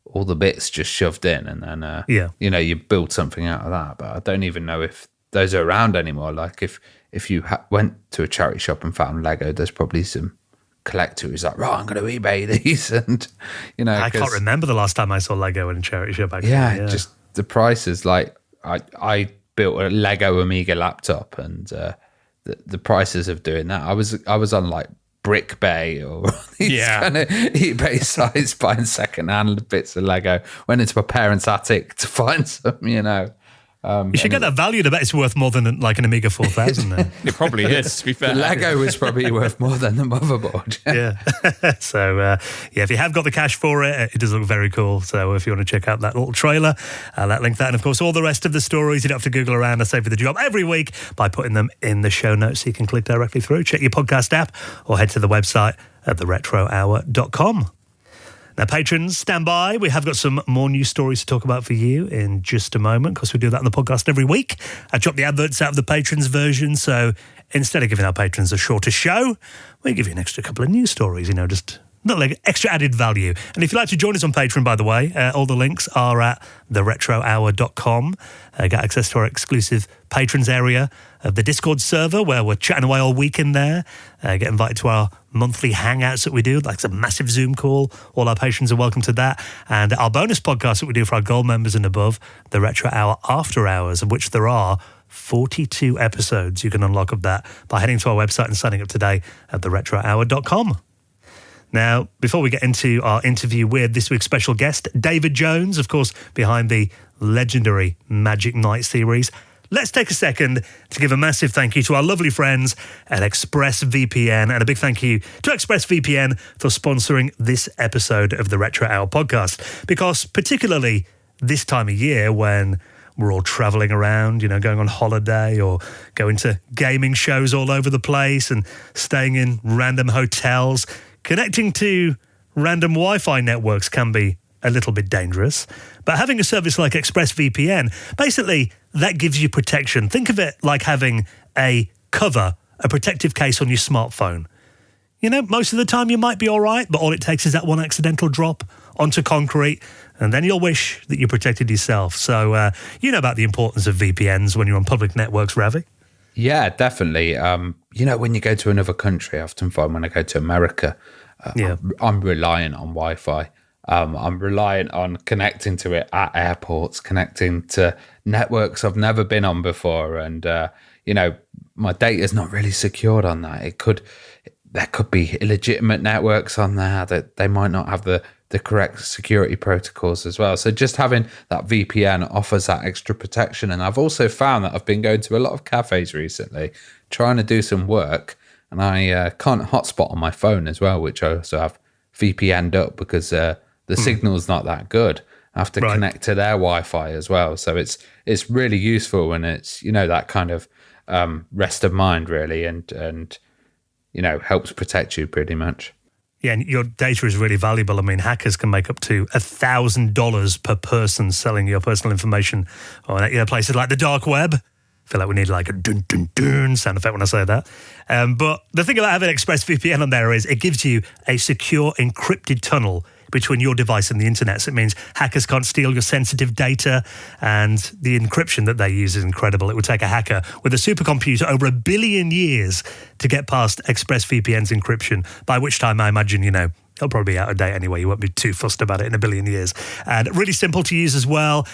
all the bits just shoved in, and then you build something out of that. But I don't even know if those are around anymore. Like if you went to a charity shop and found Lego, there's probably some collector who's like, right, I'm going to eBay these, and I can't remember the last time I saw Lego in a charity shop. Actually. Yeah, just the prices. Like I built a Lego Amiga laptop, and the prices of doing that, I was on like Brick Bay or these kind of eBay sites buying secondhand bits of Lego. Went into my parents' attic to find some, you should get that valued. I bet it's worth more than like an Amiga 4000 then. It probably is, to be fair. The Lego is probably worth more than the motherboard. Yeah. So, if you have got the cash for it, it does look very cool. So if you want to check out that little trailer, that link that. And of course, all the rest of the stories, you don't have to Google around. I save you the job every week by putting them in the show notes so you can click directly through. Check your podcast app or head to the website at theretrohour.com. Now, patrons, stand by. We have got some more news stories to talk about for you in just a moment, because we do that on the podcast every week. I drop the adverts out of the patrons version, so instead of giving our patrons a shorter show, we give you an extra couple of news stories, just not like extra added value. And if you'd like to join us on Patreon, by the way, all the links are at theretrohour.com. Get access to our exclusive patrons area of the Discord server, where we're chatting away all week in there. Get invited to our monthly hangouts that we do, like a massive Zoom call. All our patrons are welcome to that. And our bonus podcast that we do for our gold members and above, the Retro Hour After Hours, of which there are 42 episodes. You can unlock of that by heading to our website and signing up today at theretrohour.com. Now, before we get into our interview with this week's special guest, David Jones, of course, behind the legendary Magic Knight series, let's take a second to give a massive thank you to our lovely friends at ExpressVPN, and a big thank you to ExpressVPN for sponsoring this episode of the Retro Hour podcast, because particularly this time of year when we're all traveling around, going on holiday or going to gaming shows all over the place and staying in random hotels, connecting to random Wi-Fi networks can be a little bit dangerous. But having a service like ExpressVPN, basically, that gives you protection. Think of it like having a protective case on your smartphone. Most of the time you might be all right, but all it takes is that one accidental drop onto concrete, and then you'll wish that you protected yourself. So you know about the importance of VPNs when you're on public networks, Ravi? Yeah, definitely. When you go to another country, I often find when I go to America, I'm reliant on Wi-Fi. I'm reliant on connecting to it at airports, connecting to networks I've never been on before. And, my data is not really secured on that. There could be illegitimate networks on there that they might not have the correct security protocols as well. So just having that VPN offers that extra protection. And I've also found that I've been going to a lot of cafes recently, trying to do some work, and I can't hotspot on my phone as well, which I also have VPN'd up because the signal's not that good. I have to connect to their Wi-Fi as well. So it's really useful when it's, that kind of rest of mind, really, and helps protect you pretty much. Yeah, and your data is really valuable. I mean, hackers can make up to $1,000 per person selling your personal information on places like the dark web. I feel like we need like a dun-dun-dun sound effect when I say that. But the thing about having ExpressVPN on there is it gives you a secure encrypted tunnel between your device and the internet. So it means hackers can't steal your sensitive data, and the encryption that they use is incredible. It would take a hacker with a supercomputer over 1 billion years to get past ExpressVPN's encryption, by which time I imagine, it'll probably be out of date anyway. You won't be too fussed about it in 1 billion years. And really simple to use as well.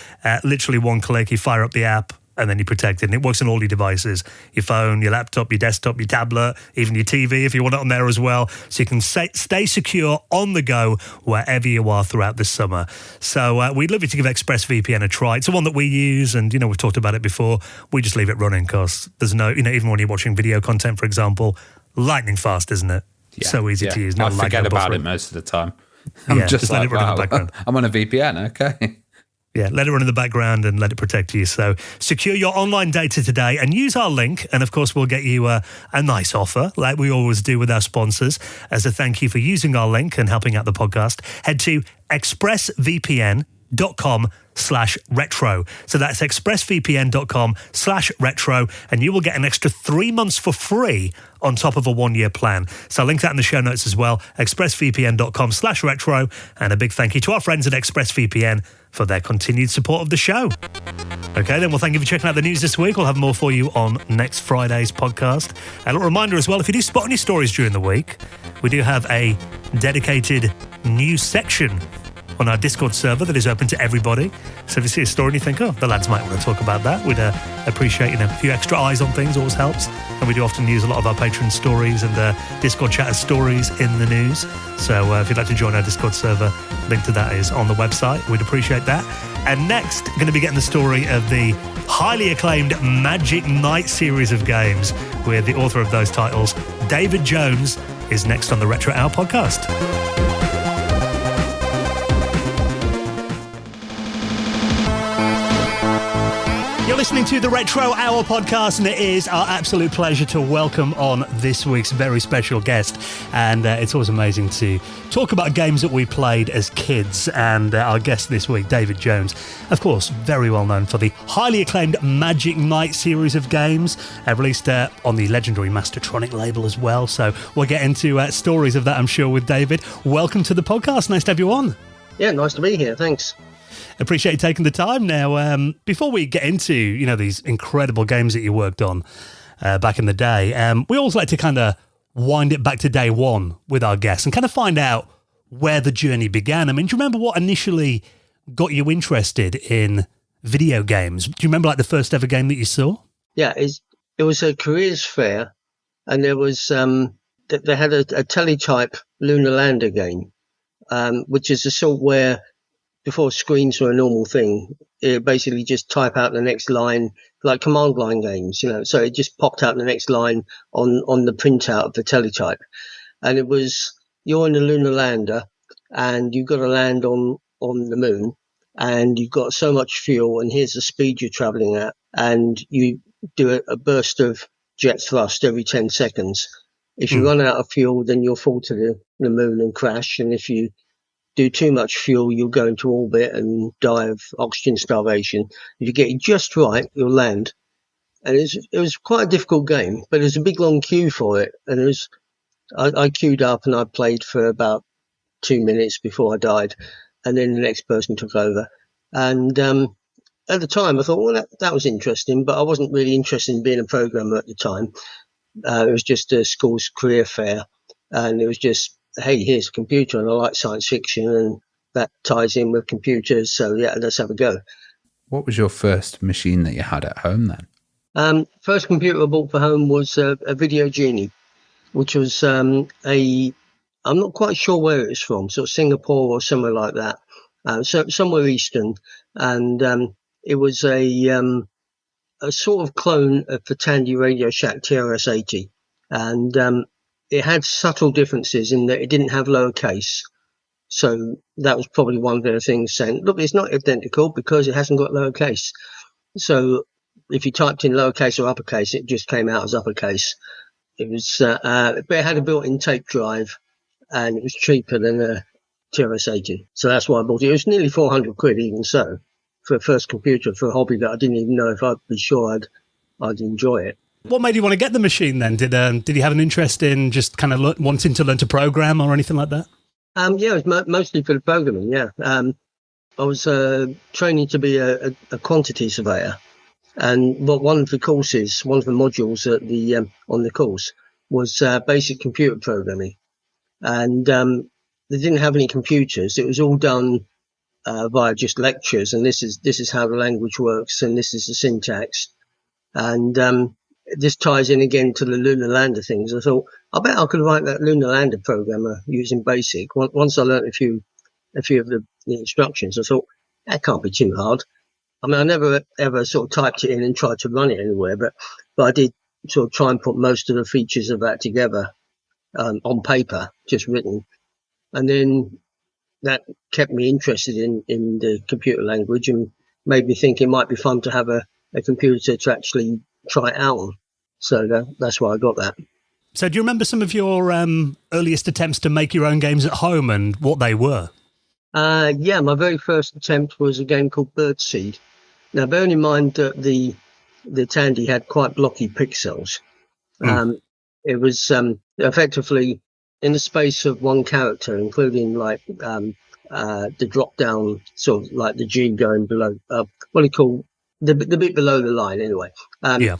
Literally one click, you fire up the app, and then you protect it. And it works on all your devices, your phone, your laptop, your desktop, your tablet, even your TV if you want it on there as well. So you can stay secure on the go wherever you are throughout the summer. So we'd love you to give ExpressVPN a try. It's the one that we use, and, we've talked about it before. We just leave it running because there's no, even when you're watching video content, for example, lightning fast, isn't it? Yeah, so easy to use. I forget about it most of the time. I'm just let it run in the background. I'm on a VPN, okay. Yeah, let it run in the background and let it protect you. So secure your online data today and use our link. And of course, we'll get you a nice offer like we always do with our sponsors. As a thank you for using our link and helping out the podcast, head to expressvpn.com expressvpn.com/retro. So that's expressvpn.com/retro, and you will get an extra 3 months for free on top of a 1-year plan. So I'll link that in the show notes as well, expressvpn.com/retro. And a big thank you to our friends at ExpressVPN for their continued support of the show. Okay, then, well, thank you for checking out the news this week. We'll have more for you on next Friday's podcast. And a reminder as well, if you do spot any stories during the week, we do have a dedicated news section on our Discord server that is open to everybody. So if you see a story and you think, oh, the lads might want to talk about that, we'd appreciate, a few extra eyes on things always helps. And we do often use a lot of our Patreon stories and Discord chatter stories in the news. So if you'd like to join our Discord server, link to that is on the website. We'd appreciate that. And next, going to be getting the story of the highly acclaimed Magic Knight series of games with the author of those titles, David Jones, is next on the Retro Hour podcast. You're listening to the Retro Hour podcast, and it is our absolute pleasure to welcome on this week's very special guest. And it's always amazing to talk about games that we played as kids. And our guest this week, David Jones, of course, very well known for the highly acclaimed Magic Knight series of games, released on the legendary Mastertronic label as well. So we'll get into stories of that, I'm sure, with David. Welcome to the podcast. Nice to have you on. Yeah, nice to be here. Thanks. Appreciate you taking the time. Now, before we get into, these incredible games that you worked on back in the day, we always like to kind of wind it back to day one with our guests and kind of find out where the journey began. I mean, do you remember what initially got you interested in video games? Do you remember the first ever game that you saw? Yeah, it was a careers fair, and there was they had a teletype lunar lander game, which is the sort where before screens were a normal thing, it basically just type out the next line, like command line games, so it just popped out the next line on the printout of the teletype. And it was, you're in the lunar lander and you've got to land on the moon, and you've got so much fuel, and here's the speed you're traveling at, and you do a burst of jet thrust every 10 seconds. If you run out of fuel, then you'll fall to the moon and crash. And if you do too much fuel, you'll go into orbit and die of oxygen starvation. If you get it just right, you'll land. And it was quite a difficult game, but there's a big long queue for it. And I queued up and I played for about 2 minutes before I died. And then the next person took over. And at the time, I thought, well, that was interesting, but I wasn't really interested in being a programmer at the time. It was just a school's career fair. And it was just, hey, here's a computer, and I like science fiction, and that ties in with computers. So, yeah, let's have a go. What was your first machine that you had at home then? First computer I bought for home was a Video Genie, which was I'm not quite sure where it was from, sort of Singapore or somewhere like that, so somewhere Eastern. And it was a sort of clone of the Tandy Radio Shack TRS-80. And it had subtle differences in that it didn't have lowercase. So that was probably one of the things saying, look, it's not identical because it hasn't got lowercase. So if you typed in lowercase or uppercase, it just came out as uppercase. It was, but it had a built-in tape drive, and it was cheaper than a TRS-80. So that's why I bought it. It was nearly 400 quid even so for a first computer, for a hobby that I didn't even know if I'd be sure I'd enjoy it. What made you want to get the machine then? Did you have an interest in just kind of wanting to learn to program or anything like that? Yeah, it was mostly for the programming, yeah. I was training to be a quantity surveyor. And one of the courses, one of the modules at on the course was basic computer programming. And they didn't have any computers. It was all done via just lectures. And this is how the language works, and this is the syntax. And this ties in again to the lunar lander things. I thought, I bet I could write that lunar lander programmer using BASIC. Once I learned a few of the instructions, I thought, that can't be too hard. I mean, I never ever sort of typed it in and tried to run it anywhere, but I did sort of try and put most of the features of that together on paper, just written. And then that kept me interested in the computer language and made me think it might be fun to have a computer to actually try it out on. So that's why I got that. So do you remember some of your earliest attempts to make your own games at home and what they were? Yeah, my very first attempt was a game called Birdseed. Now, bearing in mind that the Tandy had quite blocky pixels, it was effectively in the space of one character, including like the drop down, sort of like the G going below, what do you call the bit below the line, anyway. Yeah.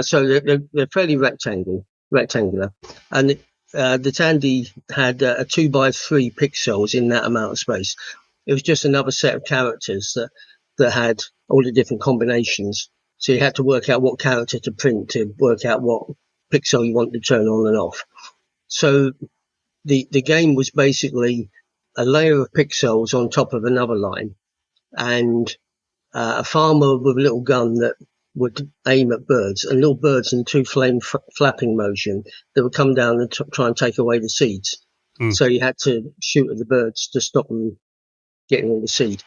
So they're fairly rectangular, and the Tandy had a 2x3 pixels in that amount of space. It was just another set of characters that had all the different combinations. So you had to work out what character to print to work out what pixel you want to turn on and off. So the game was basically a layer of pixels on top of another line, and a farmer with a little gun that would aim at birds, and little birds in two flame flapping motion that would come down and try and take away the seeds. So you had to shoot at the birds to stop them getting all the seed.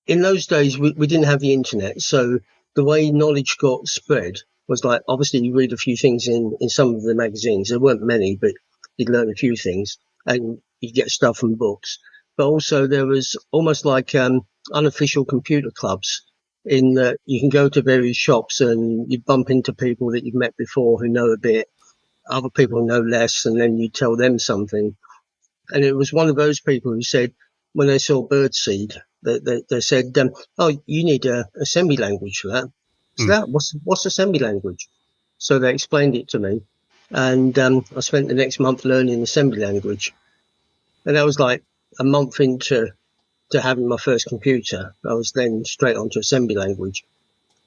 In those days, we didn't have the internet, so the way knowledge got spread was like, obviously you read a few things in some of the magazines. There weren't many, but you'd learn a few things, and you'd get stuff from books. But also there was almost like unofficial computer clubs, in that you can go to various shops and you bump into people that you've met before who know a bit, other people know less, and then you tell them something. And it was one of those people who said, when they saw Birdseed, they said, "Oh, you need a assembly language for that." So that what's assembly language? So they explained it to me, and I spent the next month learning assembly language. And that was like a month into having my first computer. I was then straight onto assembly language,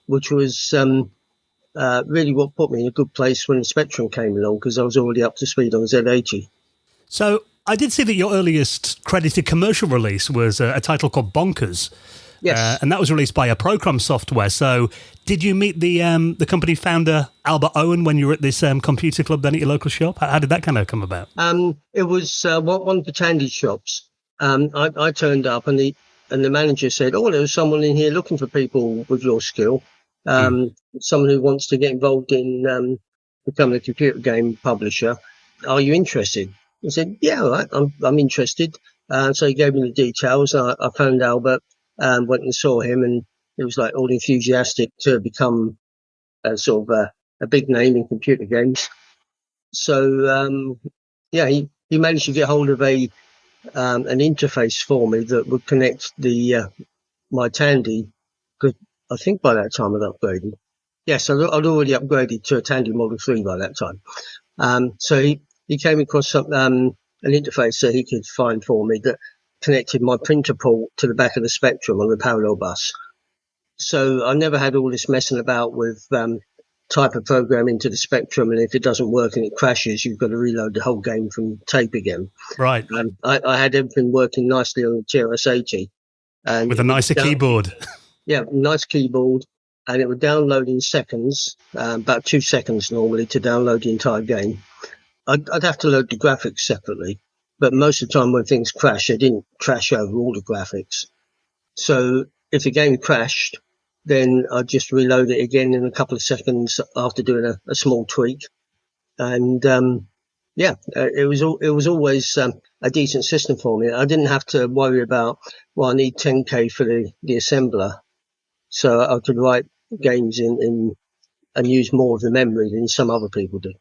which was really what put me in a good place when the Spectrum came along, because I was already up to speed on Z80. So I did see that your earliest credited commercial release was a title called Bonkers. Yes. And that was released by Procom Software. So did you meet the company founder, Albert Owen, when you were at this computer club then at your local shop? How did that kind of come about? It was one of the Tandy shops. I turned up, and the manager said, "Oh, there's someone in here looking for people with your skill. Someone who wants to get involved in becoming a computer game publisher. Are you interested?" I said, "Yeah, all right, I'm interested." So he gave me the details. I phoned Albert, went and saw him, and he was like all enthusiastic to become sort of a big name in computer games. So yeah, he managed to get hold of an interface for me that would connect my Tandy, because I think by that time I'd upgraded. Yes, I'd already upgraded to a Tandy Model III by that time. So he came across an interface that he could find for me that connected my printer port to the back of the Spectrum on the parallel bus. So I never had all this messing about with type of program into the Spectrum, and if it doesn't work and it crashes, you've got to reload the whole game from tape again. Right. I had everything working nicely on the TRS-80. And with a nicer keyboard. Yeah, nice keyboard. And it would download in seconds, about 2 seconds normally to download the entire game. I'd have to load the graphics separately, but most of the time when things crash, they didn't crash over all the graphics. So if the game crashed, then I'd just reload it again in a couple of seconds after doing a small tweak. And it was always a decent system for me. I didn't have to worry about, well, I need 10K for the assembler, so I could write games in and use more of the memory than some other people do.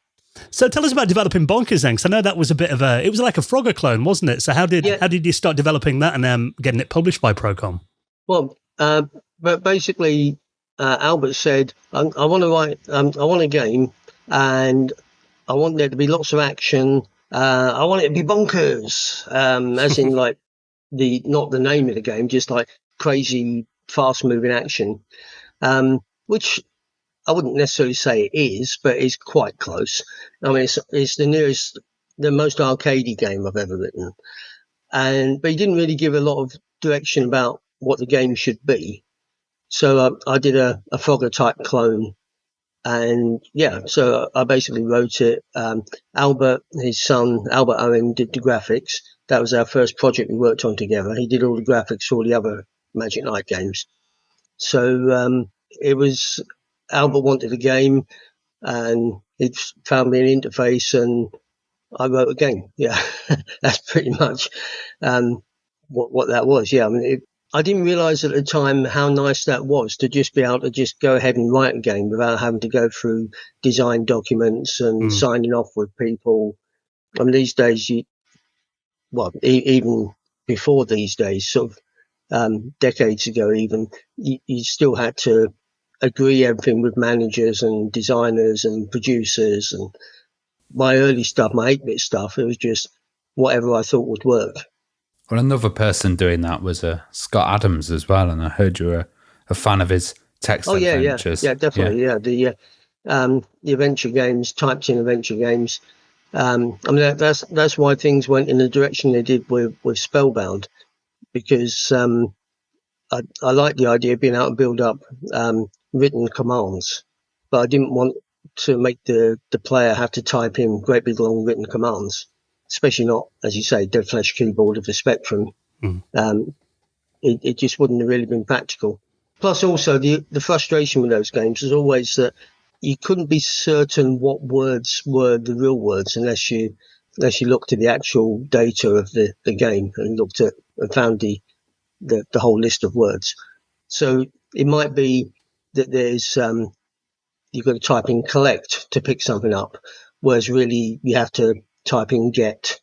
So tell us about developing Bonkers then, because I know that was it was like a Frogger clone, wasn't it? So how did you start developing that and getting it published by Procom? Well, but basically, Albert said, I want to write, I want a game, and I want there to be lots of action. I want it to be bonkers, as in like not the name of the game, just like crazy, fast-moving action, which I wouldn't necessarily say it is, but it's quite close. I mean, it's the most arcadey game I've ever written. But he didn't really give a lot of direction about what the game should be. So I did a Frogger type clone. And yeah, so I basically wrote it. Albert, his son, Albert Owen, did the graphics. That was our first project we worked on together. He did all the graphics for all the other Magic Knight games. So it was, Albert wanted a game, and he found me an interface, and I wrote a game. Yeah, that's pretty much what that was. Yeah, I mean, I didn't realise at the time how nice that was to just be able to just go ahead and write a game without having to go through design documents and signing off with people. I mean, these days, even before these days, sort of decades ago, even you still had to agree everything with managers and designers and producers. And my early stuff, my 8-bit stuff, it was just whatever I thought would work. Well, another person doing that was Scott Adams as well, and I heard you were a fan of his text adventures. Yeah, definitely, yeah. The adventure games, typed in adventure games. I mean, that's why things went in the direction they did with Spellbound, because I like the idea of being able to build up written commands, but I didn't want to make the player have to type in great big long written commands, especially not, as you say, Dead Flesh keyboard of the Spectrum. It just wouldn't have really been practical. Plus, also, the frustration with those games was always that you couldn't be certain what words were the real words unless you looked at the actual data of the game and looked at and found the whole list of words. So it might be that there's you've got to type in collect to pick something up, whereas really you have to type in get.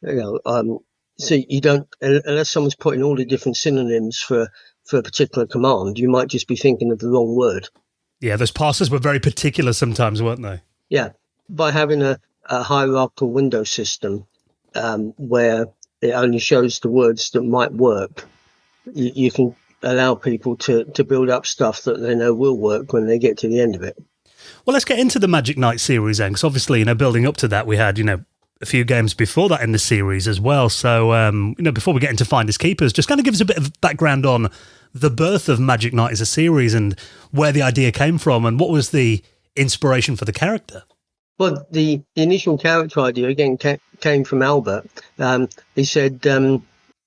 So you don't, unless someone's putting all the different synonyms for a particular command, you might just be thinking of the wrong word. Yeah, those parsers were very particular sometimes, weren't they? Yeah, by having a hierarchical window system where it only shows the words that might work, you can allow people to build up stuff that they know will work when they get to the end of it. Well, let's get into the Magic Knight series then, because obviously, building up to that, we had, a few games before that in the series as well. So, before we get into Finders Keepers, just kind of give us a bit of background on the birth of Magic Knight as a series and where the idea came from and what was the inspiration for the character. Well, the initial character idea, again, came from Albert. He said,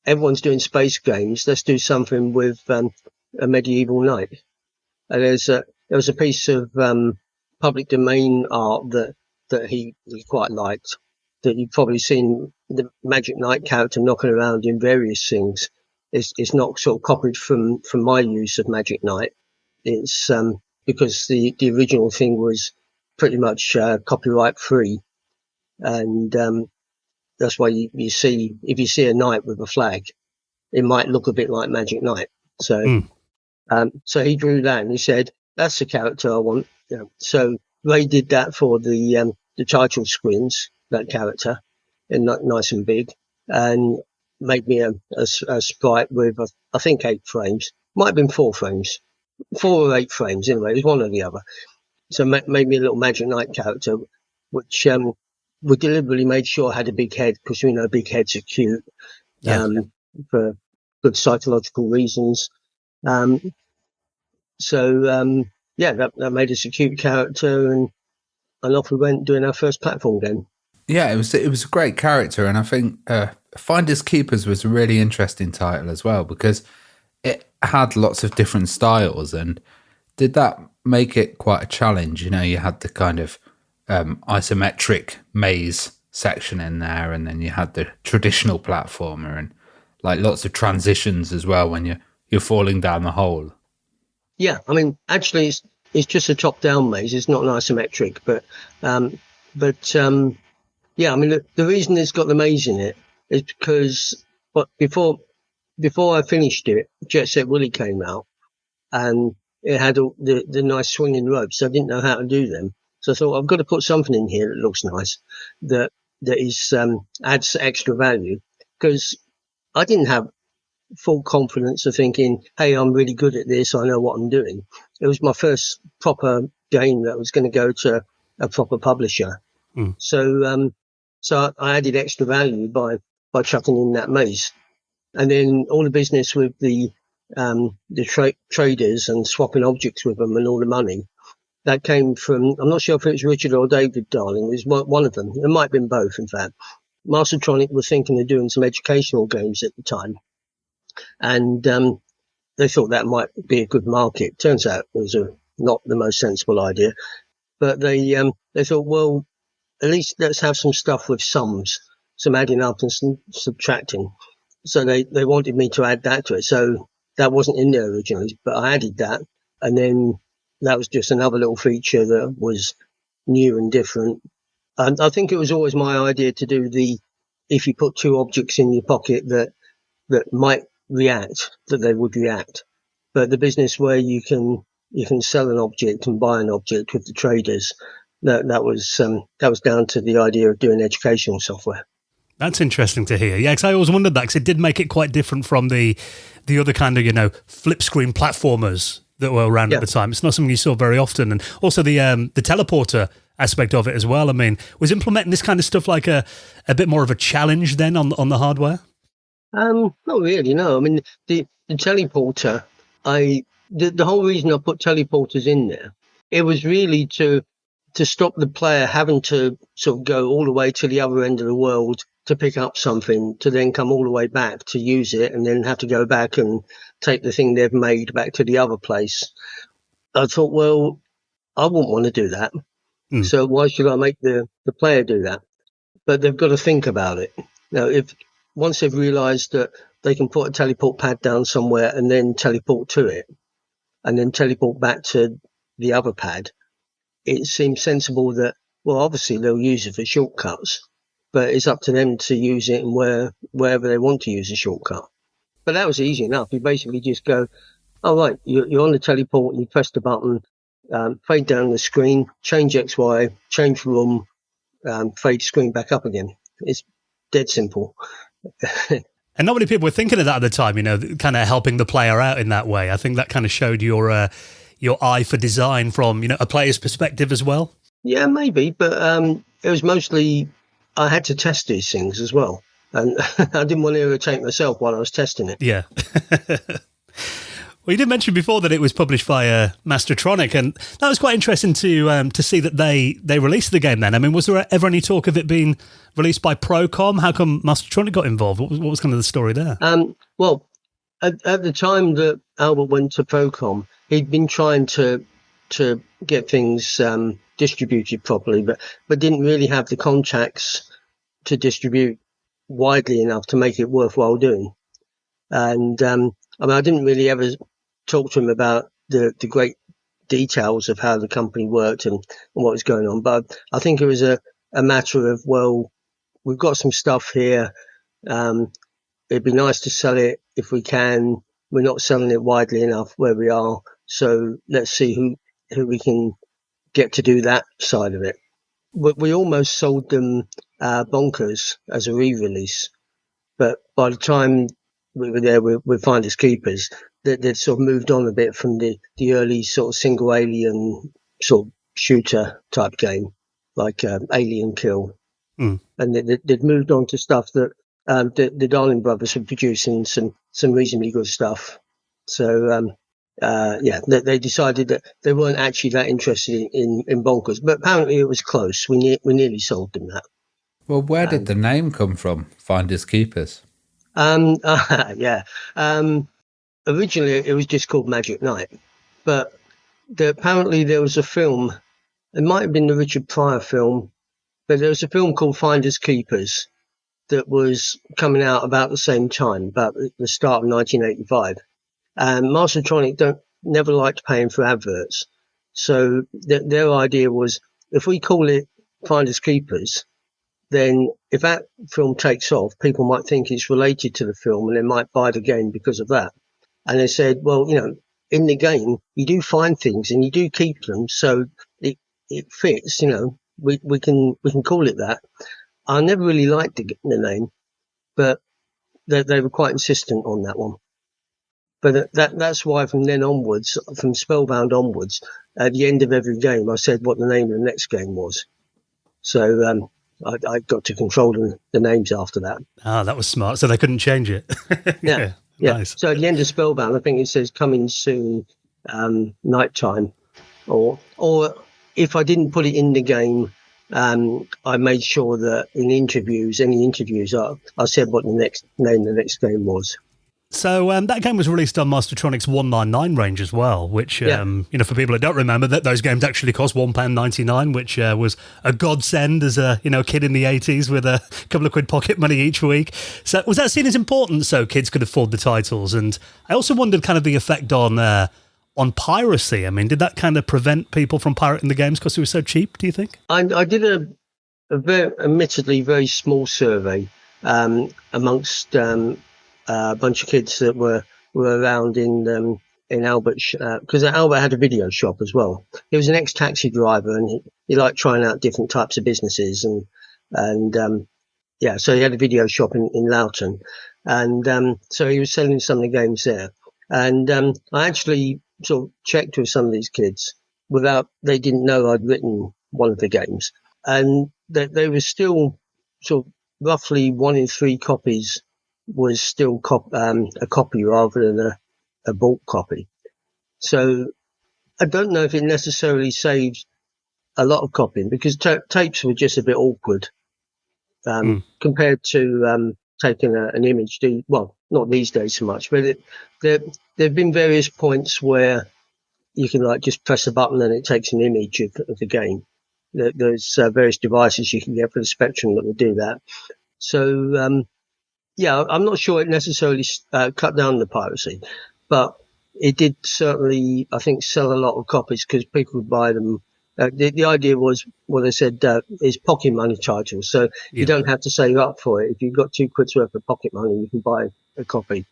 everyone's doing space games. Let's do something with a medieval knight. And there was a piece of public domain art that he quite liked, that you've probably seen the Magic Knight character knocking around in various things. It's not sort of copied from my use of Magic Knight. It's because the original thing was pretty much copyright free. And that's why you see, if you see a knight with a flag, it might look a bit like Magic Knight. So so he drew that and he said, that's the character I want. So Ray did that for the title screens, that character, and nice and big, and made me a sprite with, I think, 8 frames. Might have been 4 frames. 4 or 8 frames, anyway. It was one or the other. So made me a little Magic Knight character, which we deliberately made sure had a big head, because we know big heads are cute, for good psychological reasons. That made us a cute character, and off we went doing our first platform game. Yeah, it was a great character, and I think Finders Keepers was a really interesting title as well, because it had lots of different styles. And did that make it quite a challenge? You had the kind of isometric maze section in there, and then you had the traditional platformer, and like lots of transitions as well when you're falling down the hole. Yeah, I mean, actually, it's just a top-down maze. It's not an isometric, but yeah, I mean, the reason it's got the maze in it is because, before I finished it, Jet Set Willy came out, and it had all the nice swinging ropes. So I didn't know how to do them, so I thought I've got to put something in here that looks nice, that is adds extra value, because I didn't have full confidence of thinking, hey, I'm really good at this, I know what I'm doing. It was my first proper game that was going to go to a proper publisher. So I added extra value by chucking in that maze. And then all the business with the traders and swapping objects with them and all the money, that came from, I'm not sure if it was Richard or David Darling, it was one of them. It might have been both, in fact. Mastertronic was thinking of doing some educational games at the time. And they thought that might be a good market. Turns out it was not the most sensible idea. But they thought, well, at least let's have some stuff with sums, some adding up and some subtracting. So they wanted me to add that to it. So that wasn't in there originally, but I added that. And then that was just another little feature that was new and different. And I think it was always my idea to do if you put two objects in your pocket that might react, that they would react. But the business where you can sell an object and buy an object with the traders, that was down to the idea of doing educational software. That's interesting to hear. Yeah, because I always wondered that, because it did make it quite different from the other kind of, flip screen platformers that were around at the time. It's not something you saw very often. And also the teleporter aspect of it as well. I mean, was implementing this kind of stuff like a bit more of a challenge then on the hardware? Not really, no. I mean, the teleporter, the whole reason I put teleporters in there, it was really to stop the player having to sort of go all the way to the other end of the world to pick up something, to then come all the way back to use it, and then have to go back and take the thing they've made back to the other place. I thought, well, I wouldn't want to do that. So why should I make the player do that? But they've got to think about it. Now, once they've realised that they can put a teleport pad down somewhere and then teleport to it, and then teleport back to the other pad, it seems sensible that, well, obviously they'll use it for shortcuts, but it's up to them to use it and wherever they want to use a shortcut. But that was easy enough. You basically just go, oh, right, you're on the teleport, and you press the button, fade down the screen, change XY, change room, fade screen back up again. It's dead simple. And not many people were thinking of that at the time, kind of helping the player out in that way. I think that kind of showed your eye for design from, a player's perspective as well. Yeah, maybe, but it was mostly I had to test these things as well, and I didn't want to irritate myself while I was testing it. Yeah. Well, you did mention before that it was published by Mastertronic, and that was quite interesting to see that they released the game then. I mean, was there ever any talk of it being released by Procom? How come Mastertronic got involved? What was kind of the story there? Well, at the time that Albert went to Procom, he'd been trying to get things distributed properly, but didn't really have the contacts to distribute widely enough to make it worthwhile doing. And I didn't really ever talk to him about the great details of how the company worked and what was going on. But I think it was a matter of, well, we've got some stuff here. It'd be nice to sell it if we can. We're not selling it widely enough where we are. So let's see who we can get to do that side of it. We almost sold them Bonkers as a re-release. But by the time we were there with Finders Keepers, they'd sort of moved on a bit from the early sort of single alien sort of shooter type game, like Alien Kill. And they'd moved on to stuff that the Darling Brothers were producing, some reasonably good stuff. So, they decided that they weren't actually that interested in Bonkers, but apparently it was close. We nearly sold them that. Well, where did the name come from, Finders Keepers? Originally it was just called Magic Night, but apparently there was a film. It might have been the Richard Pryor film, but there was a film called Finders Keepers that was coming out about the same time, about the start of 1985. And Mastertronic never liked paying for adverts, so their idea was, if we call it Finders Keepers, then if that film takes off, people might think it's related to the film and they might buy the game because of that. And they said, well, in the game, you do find things and you do keep them, so it fits, we can call it that. I never really liked the name, but they were quite insistent on that one. But that's why from then onwards, from Spellbound onwards, at the end of every game, I said what the name of the next game was. So I got to control the names after that. Ah, that was smart. So they couldn't change it. Yeah. Nice. So at the end of Spellbound, I think it says coming soon, nighttime. Or if I didn't put it in the game, I made sure that in any interviews, I said what the next name of the next game was. So that game was released on Mastertronic's 199 range as well, which, for people that don't remember, that those games actually cost £1.99, which was a godsend as a kid in the 80s with a couple of quid pocket money each week. So was that seen as important so kids could afford the titles? And I also wondered kind of the effect on piracy. I mean, did that kind of prevent people from pirating the games because it was so cheap, do you think? I did a very, admittedly very small survey amongst a bunch of kids that were around in Albert, because Albert had a video shop as well. He was an ex-taxi driver, and he liked trying out different types of businesses, and so he had a video shop in Loughton, and so he was selling some of the games there. And I actually sort of checked with some of these kids they didn't know I'd written one of the games, and they were still sort of roughly 1 in 3 copies was still a copy rather than a bought copy. So I don't know if it necessarily saved a lot of copying, because tapes were just a bit awkward compared to taking an image. Well, not these days so much, but there have been various points where you can just press a button and it takes an image of the game. There's various devices you can get for the Spectrum that will do that. So I'm not sure it necessarily cut down the piracy, but it did certainly, I think, sell a lot of copies because people would buy them. The idea was, they said, is pocket money titles. So you don't have to save up for it. If you've got £2 worth of pocket money, you can buy a copy.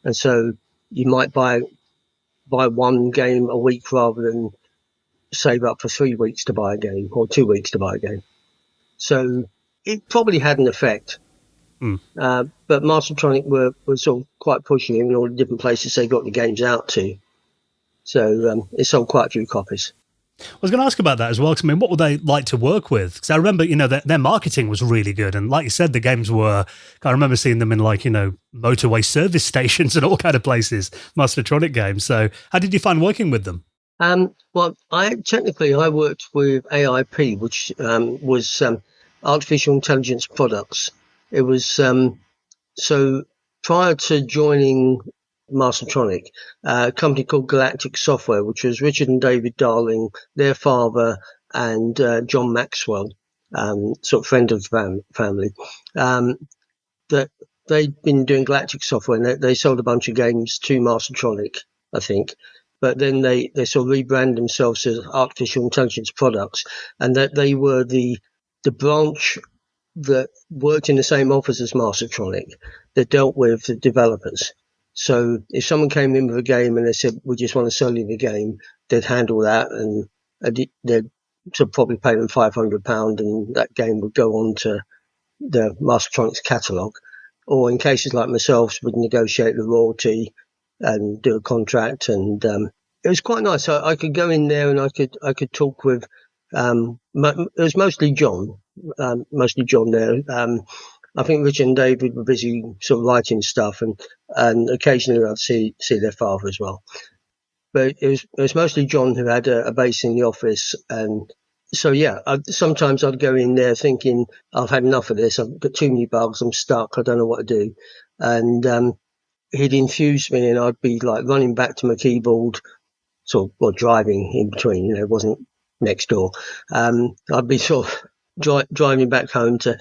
And so you might buy one game a week rather than save up for 3 weeks to buy a game or 2 weeks to buy a game. So it probably had an effect. But Mastertronic were sort of quite pushing in all the different places they got the games out to. So it sold quite a few copies. I was going to ask about that as well, because I mean, what were they like to work with? Because I remember, their marketing was really good. And like you said, the games were, I remember seeing them in motorway service stations and all kind of places, Mastertronic games. So how did you find working with them? Well, I worked with AIP, which was artificial intelligence products. It was so prior to joining Mastertronic, a company called Galactic Software, which was Richard and David Darling, their father, and John Maxwell, sort of friend of the family. That they'd been doing Galactic Software, and they sold a bunch of games to Mastertronic, I think. But then they sort of rebranded themselves as artificial intelligence products, and that they were the branch that worked in the same office as Mastertronic that dealt with the developers. So if someone came in with a game and they said, we just want to sell you the game, they'd handle that, and they'd sort of probably pay them £500, and that game would go on to the Mastertronic's catalogue. Or in cases like myself, would negotiate the royalty and do a contract. And it was quite nice. I could go in there and I could talk with, it was mostly John there. I think Richard and David were busy sort of writing stuff, and occasionally I'd see their father as well. But it was mostly John who had a base in the office. And so, sometimes I'd go in there thinking, I've had enough of this. I've got too many bugs. I'm stuck. I don't know what to do. And he'd infuse me, and I'd be running back to my keyboard, driving in between. It wasn't next door. I'd be sort of driving back home to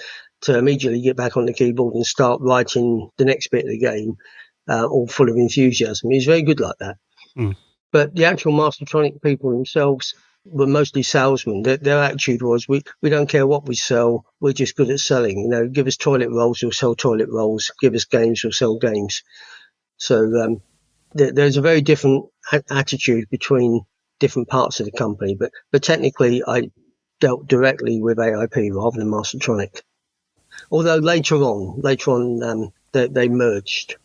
immediately get back on the keyboard and start writing the next bit of the game, all full of enthusiasm. He was very good like that. But the actual Mastertronic people themselves were mostly salesmen. Their attitude was, we don't care what we sell, we're just good at selling. Give us toilet rolls, we'll sell toilet rolls. Give us games, we'll sell games. So there's a very different attitude between different parts of the company. But technically, I dealt directly with AIP rather than Mastertronic. Although later on, they merged,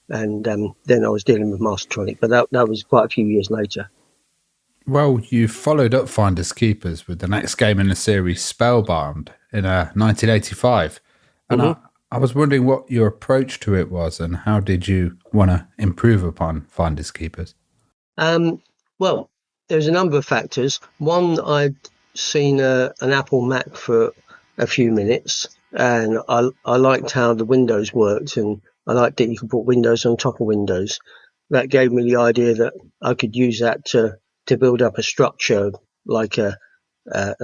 and then I was dealing with Mastertronic, but that was quite a few years later. Well, you followed up Finders Keepers with the next game in the series, Spellbound, in 1985. And I was wondering what your approach to it was, and how did you want to improve upon Finders Keepers? Well, there's a number of factors. One, I'd seen an Apple Mac for a few minutes, and I liked how the Windows worked, and I liked that you could put windows on top of windows. That gave me the idea that I could use that to build up a structure like a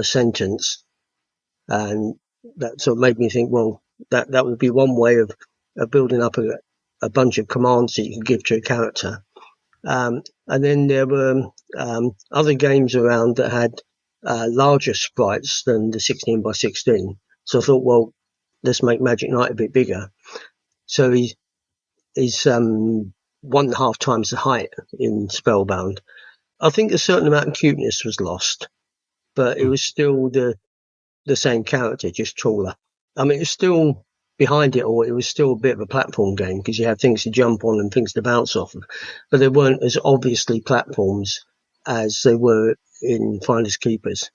sentence. And that sort of made me think, well, that would be one way of building up a bunch of commands that you could give to a character. And then there were other games around that had larger sprites than the 16 by 16. So I thought, well, let's make Magic Knight a bit bigger. So he's 1.5 times the height in Spellbound. I think a certain amount of cuteness was lost, but it was still the same character, just taller. I mean, it's still behind it all. It was still a bit of a platform game because you had things to jump on and things to bounce off of, but they weren't as obviously platforms as they were in Finders Keepers.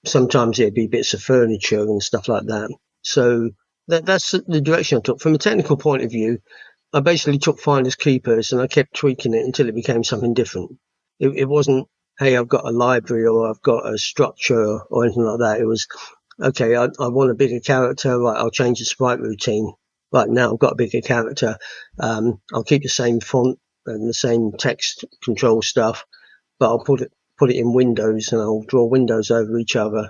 Sometimes it'd be bits of furniture and stuff like that. So that's the direction I took. From a technical point of view, I basically took Finders Keepers and I kept tweaking it until it became something different. It wasn't, hey, I've got a library or I've got a structure or anything like that. It was, okay, I want a bigger character. Right, I'll change the sprite routine. Right, now I've got a bigger character. I'll keep the same font and the same text control stuff, but I'll put it in windows and I'll draw windows over each other.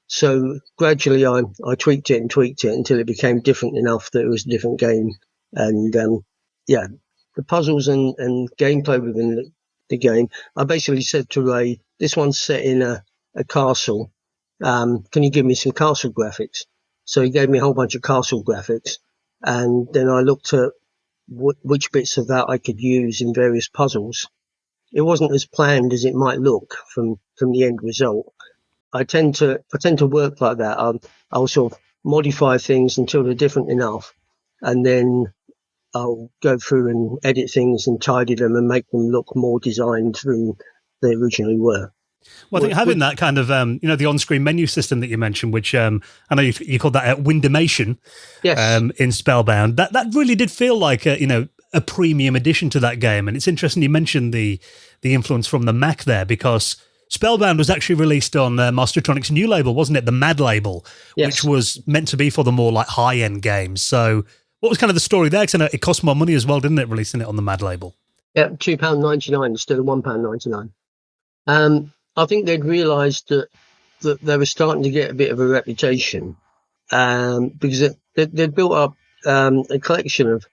So gradually I tweaked it until it became different enough that it was a different game. And the puzzles and gameplay within the game, I basically said to Ray, this one's set in a castle. Can you give me some castle graphics? So he gave me a whole bunch of castle graphics. And then I looked at which bits of that I could use in various puzzles. It wasn't as planned as it might look from the end result. I tend to work like that. I'll sort of modify things until they're different enough, and then I'll go through and edit things and tidy them and make them look more designed than they originally were. Well, I think having that kind of, the on-screen menu system that you mentioned, which I know you called that Windimation, yes. In Spellbound, that really did feel like a premium addition to that game. And it's interesting you mentioned the influence from the Mac there, because Spellbound was actually released on Mastertronics' new label, wasn't it? The Mad label, yes. Which was meant to be for the more like high-end games. So what was kind of the story there? Because I know it cost more money as well, didn't it, releasing it on the Mad label? Yeah, £2.99 instead of £1.99. I think they'd realised that they were starting to get a bit of a reputation because they'd built up a collection of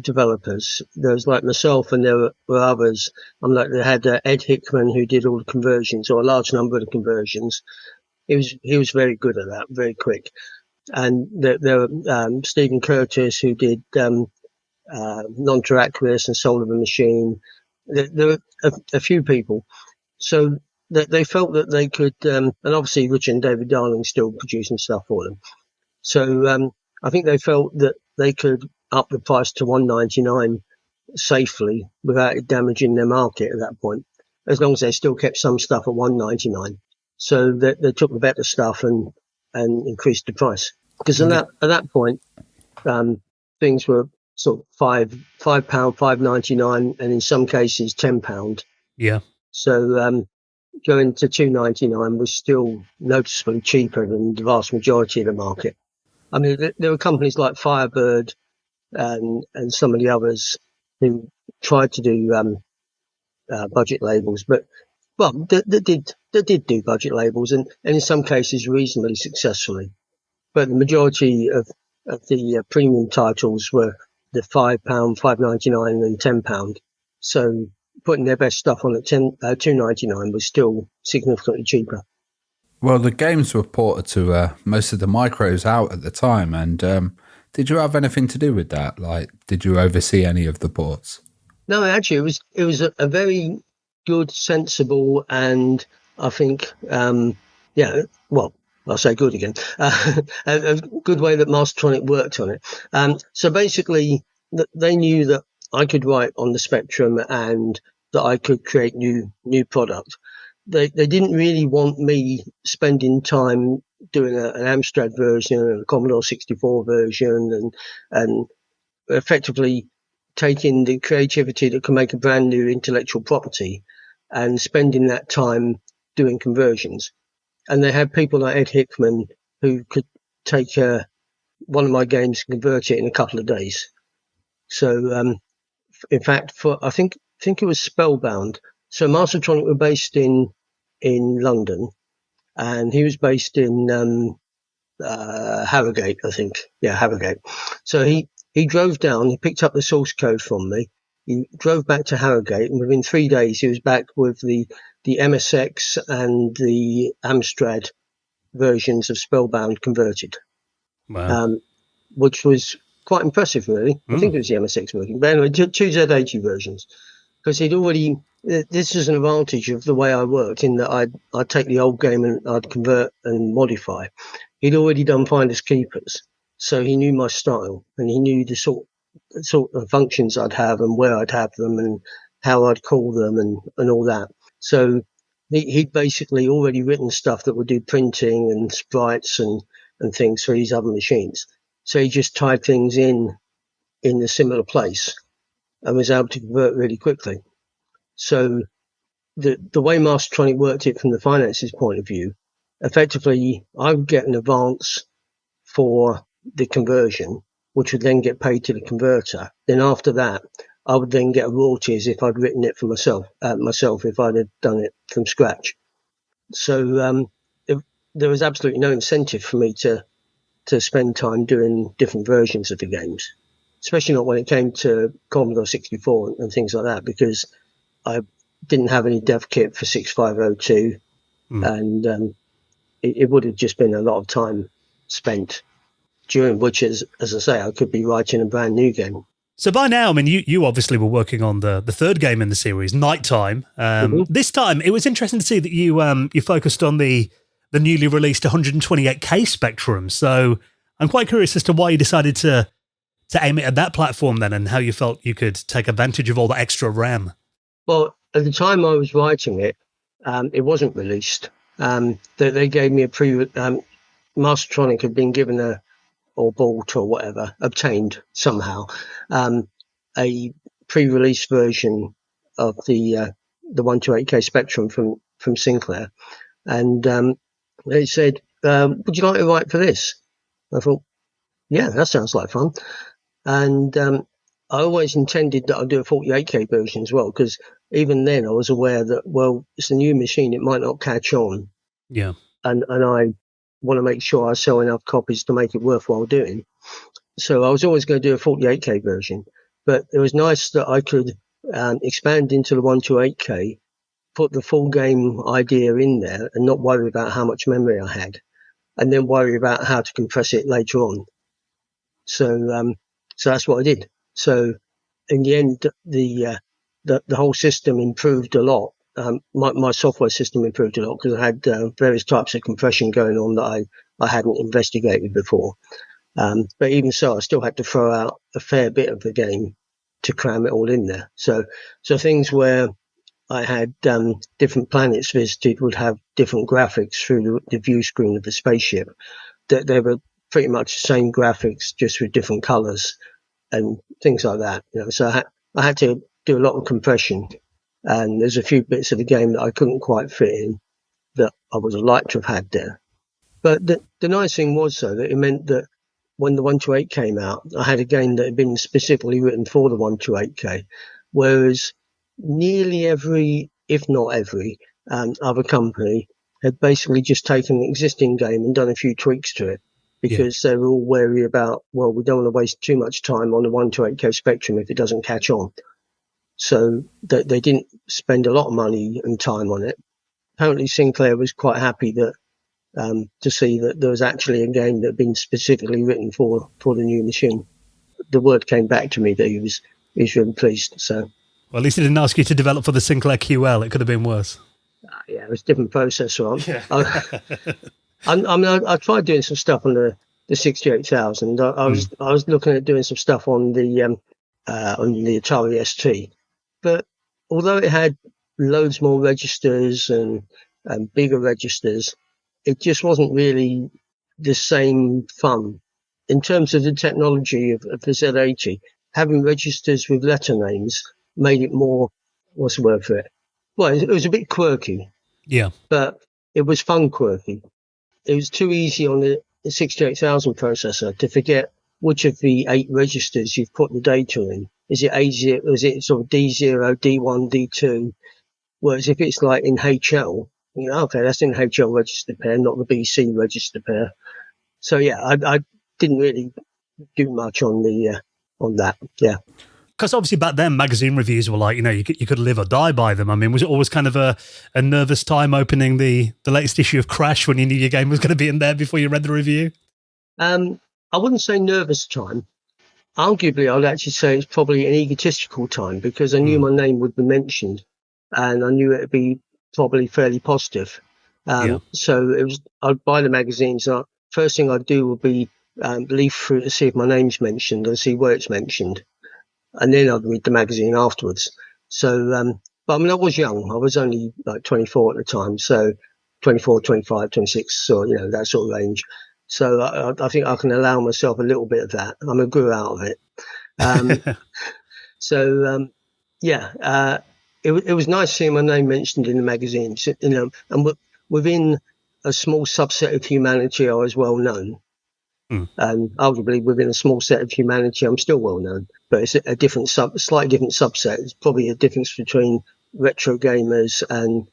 developers. There was like myself and there were others. They had Ed Hickman, who did all the conversions, or a large number of the conversions. He was very good at that, very quick. And there were Stephen Curtis, who did Non-Terraqueous and Soul of a Machine. There were a few people. So they felt that they could, and obviously Richard and David Darling still producing stuff for them. So I think they felt that they could up the price to $1.99 safely without it damaging their market at that point, as long as they still kept some stuff at $1.99. So they took the better stuff and increased the price, because at that point things were sort of £5, £5.99, and in some cases £10. Yeah. So going to $2.99 was still noticeably cheaper than the vast majority of the market. I mean, there were companies like Firebird and some of the others who tried to do budget labels, but they did do budget labels, and in some cases reasonably successfully. But the majority of the premium titles were the £5, $5.99, and £10. So putting their best stuff on at $2.99 was still significantly cheaper. Well, the games were ported to most of the micros out at the time, and did you have anything to do with that? Like, did you oversee any of the ports? No, actually, it was a very good, sensible, and I think, I'll say good again, a good way that Mastertronic worked on it. So basically, they knew that I could write on the Spectrum and that I could create new product. They didn't really want me spending time doing an Amstrad version and a Commodore 64 version and effectively taking the creativity that can make a brand new intellectual property and spending that time doing conversions. And they had people like Ed Hickman who could take one of my games and convert it in a couple of days. So, in fact, I think it was Spellbound. So Mastertronic were based in London, and he was based in Harrogate, I think. Yeah, Harrogate. So he drove down. He picked up the source code from me. He drove back to Harrogate, and within 3 days, he was back with the MSX and the Amstrad versions of Spellbound converted. Wow. Which was quite impressive, really. I think it was the MSX version. But anyway, two Z80 versions. Because he'd already, this is an advantage of the way I worked, in that I'd take the old game and I'd convert and modify. He'd already done Finders Keepers, so he knew my style, and he knew the sort of functions I'd have and where I'd have them and how I'd call them and all that. So he'd basically already written stuff that would do printing and sprites and things for these other machines. So he just tied things in a similar place and was able to convert really quickly. So the way Mastertronic worked it from the finances point of view, effectively I would get an advance for the conversion, which would then get paid to the converter. Then after that, I would then get a royalties if I'd written it for myself if I'd have done it from scratch. So there was absolutely no incentive for me to spend time doing different versions of the games, especially not when it came to Commodore 64 and things like that, because I didn't have any dev kit for 6502, and it would have just been a lot of time spent, during which, as I say, I could be writing a brand new game. So by now, I mean, you obviously were working on the third game in the series, Nighttime. This time, it was interesting to see that you focused on the newly released 128K Spectrum. So I'm quite curious as to why you decided to aim it at that platform then, and how you felt you could take advantage of all the extra RAM. Well, at the time I was writing it, it wasn't released. They gave me a Mastertronic had been given or bought or whatever, obtained somehow, a pre-release version of the 128K Spectrum from Sinclair, and they said, "Would you like to write for this?" I thought, "Yeah, that sounds like fun," and I always intended that I'd do a 48K version as well, because even then I was aware that, well, it's a new machine, it might not catch on, Yeah, and I want to make sure I sell enough copies to make it worthwhile doing. So I was always going to do a 48K version, but it was nice that I could expand into the 128K, put the full game idea in there and not worry about how much memory I had, and then worry about how to compress it later on. So that's what I did. So in the end, the whole system improved a lot. My software system improved a lot because I had various types of compression going on that I hadn't investigated before. But even so, I still had to throw out a fair bit of the game to cram it all in there. So things where I had different planets visited would have different graphics through the view screen of the spaceship. That they were pretty much the same graphics, just with different colours and things like that. So I had to do a lot of compression. And there's a few bits of the game that I couldn't quite fit in that I would have liked to have had there. But the nice thing was, though, that it meant that when the 128 came out, I had a game that had been specifically written for the 128K, whereas nearly every, if not every, other company had basically just taken an existing game and done a few tweaks to it, because they were all wary about, well, we don't want to waste too much time on the 128K Spectrum if it doesn't catch on. So they didn't spend a lot of money and time on it. Apparently Sinclair was quite happy that to see that there was actually a game that had been specifically written for the new machine. The word came back to me that he was really pleased. So, well, at least he didn't ask you to develop for the Sinclair QL. It could have been worse. Yeah, it was a different processor on. I tried doing some stuff on the 68,000. I was looking at doing some stuff on the Atari ST, but although it had loads more registers and bigger registers, it just wasn't really the same fun. In terms of the technology of the Z80, having registers with letter names made it more, what's the word for it? Well, it was a bit quirky. Yeah. But it was fun quirky. It was too easy on the 68,000 processor to forget which of the 8 registers you've put the data in. Is it A0? Is it sort of D0, D1, D2? Whereas if it's like in HL, okay, that's in HL register pair, not the BC register pair. So yeah, I didn't really do much on that. Yeah. Because obviously back then, magazine reviews were like, you could live or die by them. I mean, was it always kind of a nervous time opening the latest issue of Crash when you knew your game was going to be in there before you read the review? I wouldn't say nervous time. Arguably, I'd actually say it's probably an egotistical time, because I knew my name would be mentioned, and I knew it would be probably fairly positive. So I'd buy the magazines. And first thing I'd do would be leaf through to see if my name's mentioned and see where it's mentioned. And then I'd read the magazine afterwards. So, but I mean, I was young. I was only like 24 at the time. So 24, 25, 26, or, that sort of range. So I think I can allow myself a little bit of that. I grew out of it. It was nice seeing my name mentioned in the magazines, and within a small subset of humanity, I was well known. And arguably within a small set of humanity, I'm still well known, but it's a different slightly different subset. It's probably a difference between retro gamers and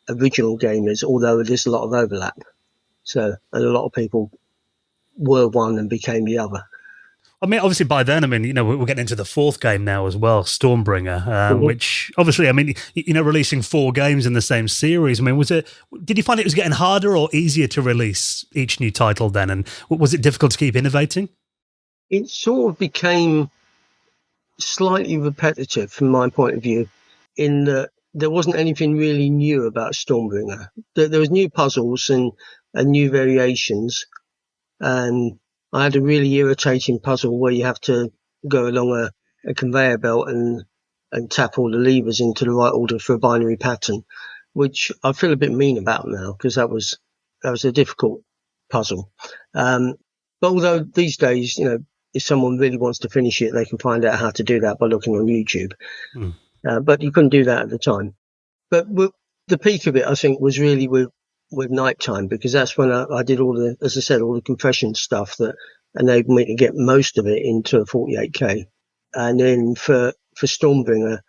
original gamers, although there's a lot of overlap. So, and a lot of people were one and became the other. I mean, obviously by then, we're getting into the 4th game now as well, Stormbringer, which obviously, releasing 4 games in the same series. Did you find it was getting harder or easier to release each new title then? And was it difficult to keep innovating? It sort of became slightly repetitive from my point of view, in that there wasn't anything really new about Stormbringer. There was new puzzles and new variations, and I had a really irritating puzzle where you have to go along a conveyor belt and tap all the levers into the right order for a binary pattern, which I feel a bit mean about now, because that was a difficult puzzle. But although these days, if someone really wants to finish it, they can find out how to do that by looking on YouTube. But you couldn't do that at the time. But the peak of it, I think, was really with nighttime, because that's when I did all the compression stuff that enabled me to get most of it into a 48K. And then for Stormbringer,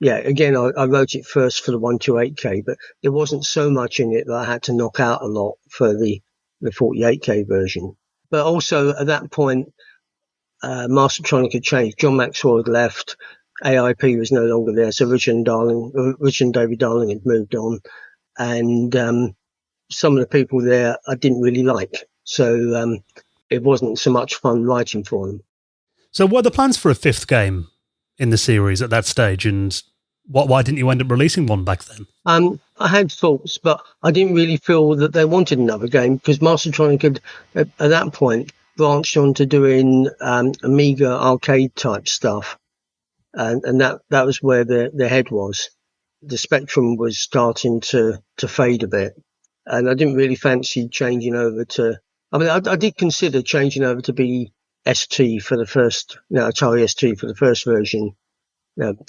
again, I wrote it first for the 128K, but there wasn't so much in it that I had to knock out a lot for the 48K version. But also at that point, Mastertronic had changed. John Maxwell had left. AIP was no longer there. So Richard and David Darling had moved on. And some of the people there I didn't really like. So it wasn't so much fun writing for them. So what are the plans for a 5th game in the series at that stage? And why didn't you end up releasing one back then? I had thoughts, but I didn't really feel that they wanted another game, because Mastertronic had, at that point, branched on to doing Amiga arcade type stuff. And that was where their head was. The spectrum was starting to fade a bit. And I didn't really fancy changing over to... I did consider changing over to be ST for the first... Atari ST for the first version,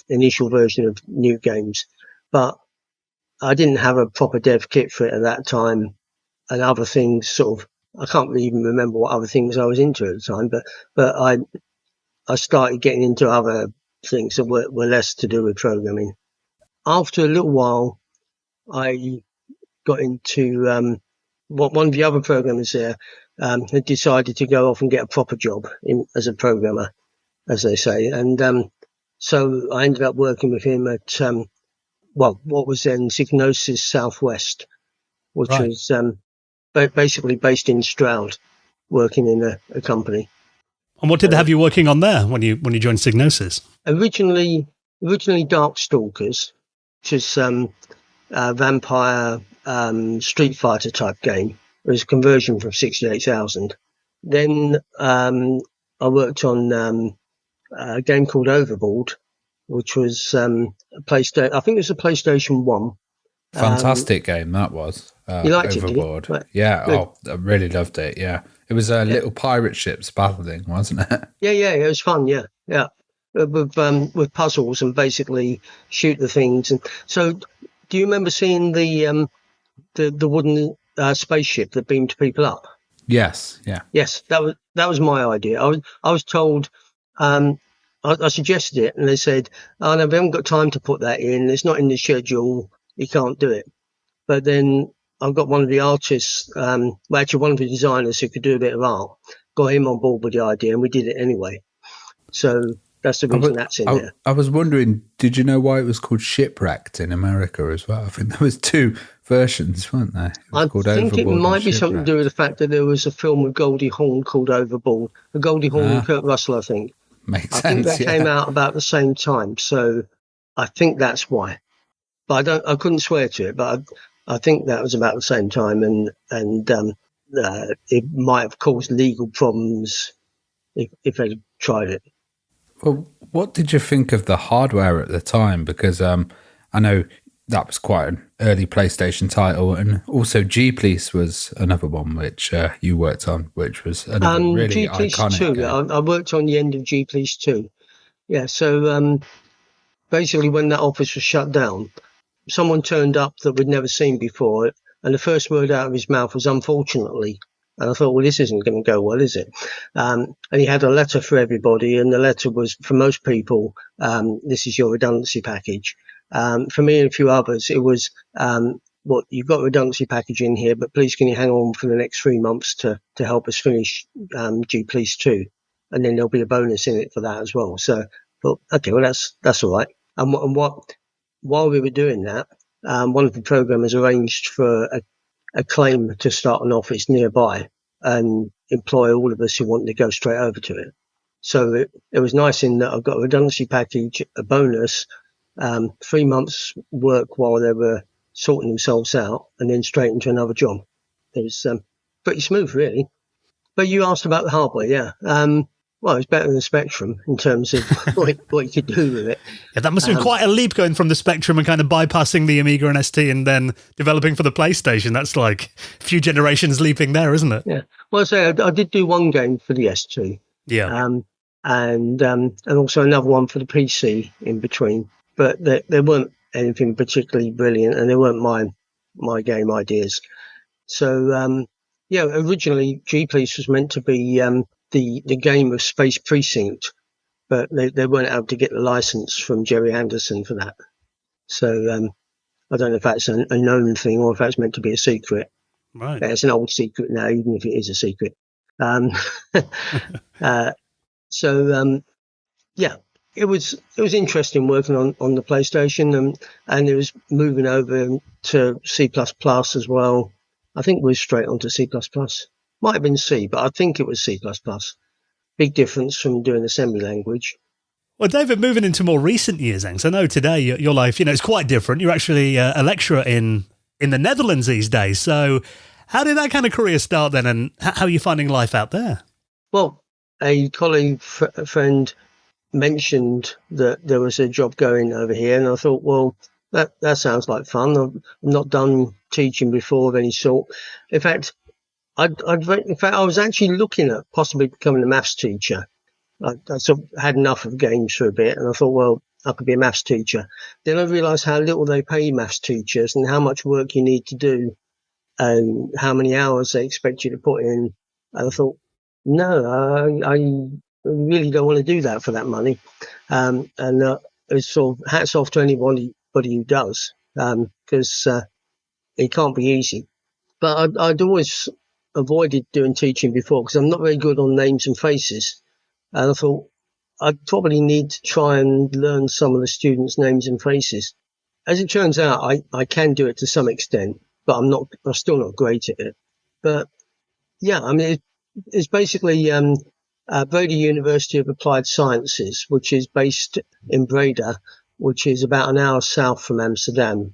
initial version of new games. But I didn't have a proper dev kit for it at that time. And other things sort of... I can't really even remember what other things I was into at the time. But I started getting into other things that were less to do with programming. After a little while, I got into one of the other programmers there had decided to go off and get a proper job as a programmer, as they say. And so I ended up working with him at, what was then Signosis Southwest, which was basically based in Stroud, working in a company. And what did they have you working on there when you joined Signosis? Originally Darkstalkers, which is vampire Street Fighter type game. It was a conversion from 68,000. Then I worked on a game called Overboard, which was a PlayStation. I think it was a PlayStation 1. Fantastic game that was. You liked Overboard. It, did you? Yeah. Good. I really loved it. Yeah. It was a little pirate ships battling, wasn't it? Yeah, it was fun. Yeah. With puzzles and basically shoot the things. And so, do you remember seeing the wooden spaceship that beamed people up? Yes, yeah. Yes, that was my idea. I was told, I suggested it, and they said, "Oh no, we haven't got time to put that in. It's not in the schedule. You can't do it." But then I've got one of the artists, actually one of the designers who could do a bit of art, got him on board with the idea, and we did it anyway. So that's the reason that's in there. I was wondering, did you know why it was called Shipwrecked in America as well? I think there was 2 versions, weren't there? I think it might be something to do with the fact that there was a film with Goldie Hawn called Overboard. The Goldie Hawn and Kurt Russell, I think. Makes sense. I think that came out about the same time, so I think that's why. But I couldn't swear to it, but I think that was about the same time, and it might have caused legal problems if they'd tried it. Well, what did you think of the hardware at the time? Because I know that was quite an early PlayStation title, and also G-Police was another one which you worked on, which was another really G-Police iconic 2. game. I worked on the end of G-Police 2. Yeah, so basically when that office was shut down, someone turned up that we'd never seen before, and the first word out of his mouth was "unfortunately." And I thought, well, this isn't going to go well, is it? And he had a letter for everybody, and the letter was, for most people, this is your redundancy package. For me and a few others, it was, you've got a redundancy package in here, but please can you hang on for the next 3 months to help us finish G-Police 2? And then there'll be a bonus in it for that as well. So, well, okay, well, that's all right. And while we were doing that, one of the programmers arranged for a claim to start an office nearby and employ all of us who wanted to go straight over to it. So it was nice in that I've got a redundancy package, a bonus, 3 months work while they were sorting themselves out, and then straight into another job. It was pretty smooth, really. But you asked about the hardware, yeah. Well, it's better than the Spectrum in terms of what you could do with it. Yeah, that must have been quite a leap going from the Spectrum and kind of bypassing the Amiga and ST and then developing for the PlayStation. That's like a few generations leaping there, isn't it? Yeah. Well, I did do one game for the ST. Yeah. And also another one for the PC in between. But they weren't anything particularly brilliant, and they weren't my game ideas. So, originally G-Police was meant to be the game of Space Precinct, but they weren't able to get the license from Jerry Anderson for that. So I don't know if that's a known thing or if that's meant to be a secret. Right. It's an old secret now, even if it is a secret. It was interesting working on the PlayStation, and it was moving over to C++ as well. I think we were straight onto C++. Might have been C, but I think it was C++. Big difference from doing assembly language. Well, David, moving into more recent years, Angs, I know today your life, it's quite different. You're actually a lecturer in the Netherlands these days. So how did that kind of career start then, and how are you finding life out there? Well, a colleague, friend mentioned that there was a job going over here, and I thought, well, that sounds like fun. I've not done teaching before of any sort. In fact, I was actually looking at possibly becoming a maths teacher. I sort of had enough of games for a bit, and I thought, well, I could be a maths teacher. Then I realised how little they pay maths teachers and how much work you need to do and how many hours they expect you to put in. And I thought, no, I really don't want to do that for that money. It's sort of hats off to anybody who does, because it can't be easy. But I'd always avoided doing teaching before because I'm not very good on names and faces. And I thought I'd probably need to try and learn some of the students' names and faces. As it turns out, I can do it to some extent, but I'm still not great at it. But yeah, I mean, it's basically Breda University of Applied Sciences, which is based in Breda, which is about an hour south from Amsterdam.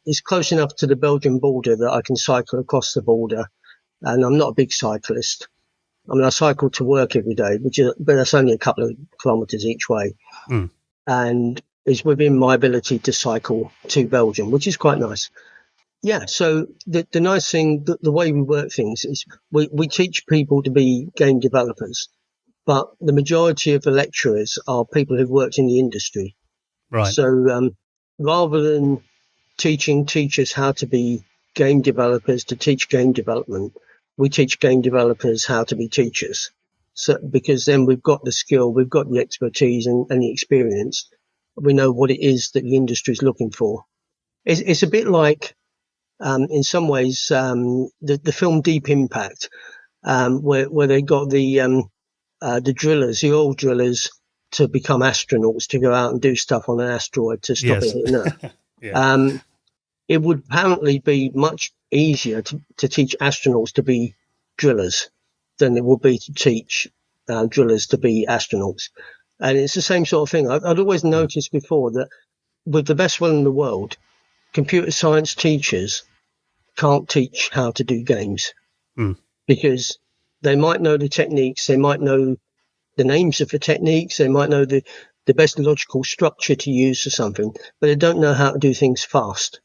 It's close enough to the Belgian border that I can cycle across the border, and I'm not a big cyclist. I mean, I cycle to work every day, but that's only a couple of kilometres each way. Mm. And it's within my ability to cycle to Belgium, which is quite nice. Yeah, so the nice thing, the way we work things is we teach people to be game developers, but the majority of the lecturers are people who've worked in the industry. Right. So rather than teaching teachers how to be game developers to teach game development, we teach game developers how to be teachers. So, because then we've got the skill, we've got the expertise and the experience. We know what it is that the industry is looking for. It's a bit like, in some ways, the film Deep Impact, where they got the drillers, the oil drillers, to become astronauts, to go out and do stuff on an asteroid to stop it hitting Earth. Yeah. It would apparently be much easier to teach astronauts to be drillers than it would be to teach drillers to be astronauts. And it's the same sort of thing. I'd always noticed before that with the best one in the world, computer science teachers can't teach how to do games because they might know the techniques, they might know the names of the techniques, they might know the best logical structure to use for something, but they don't know how to do things fast.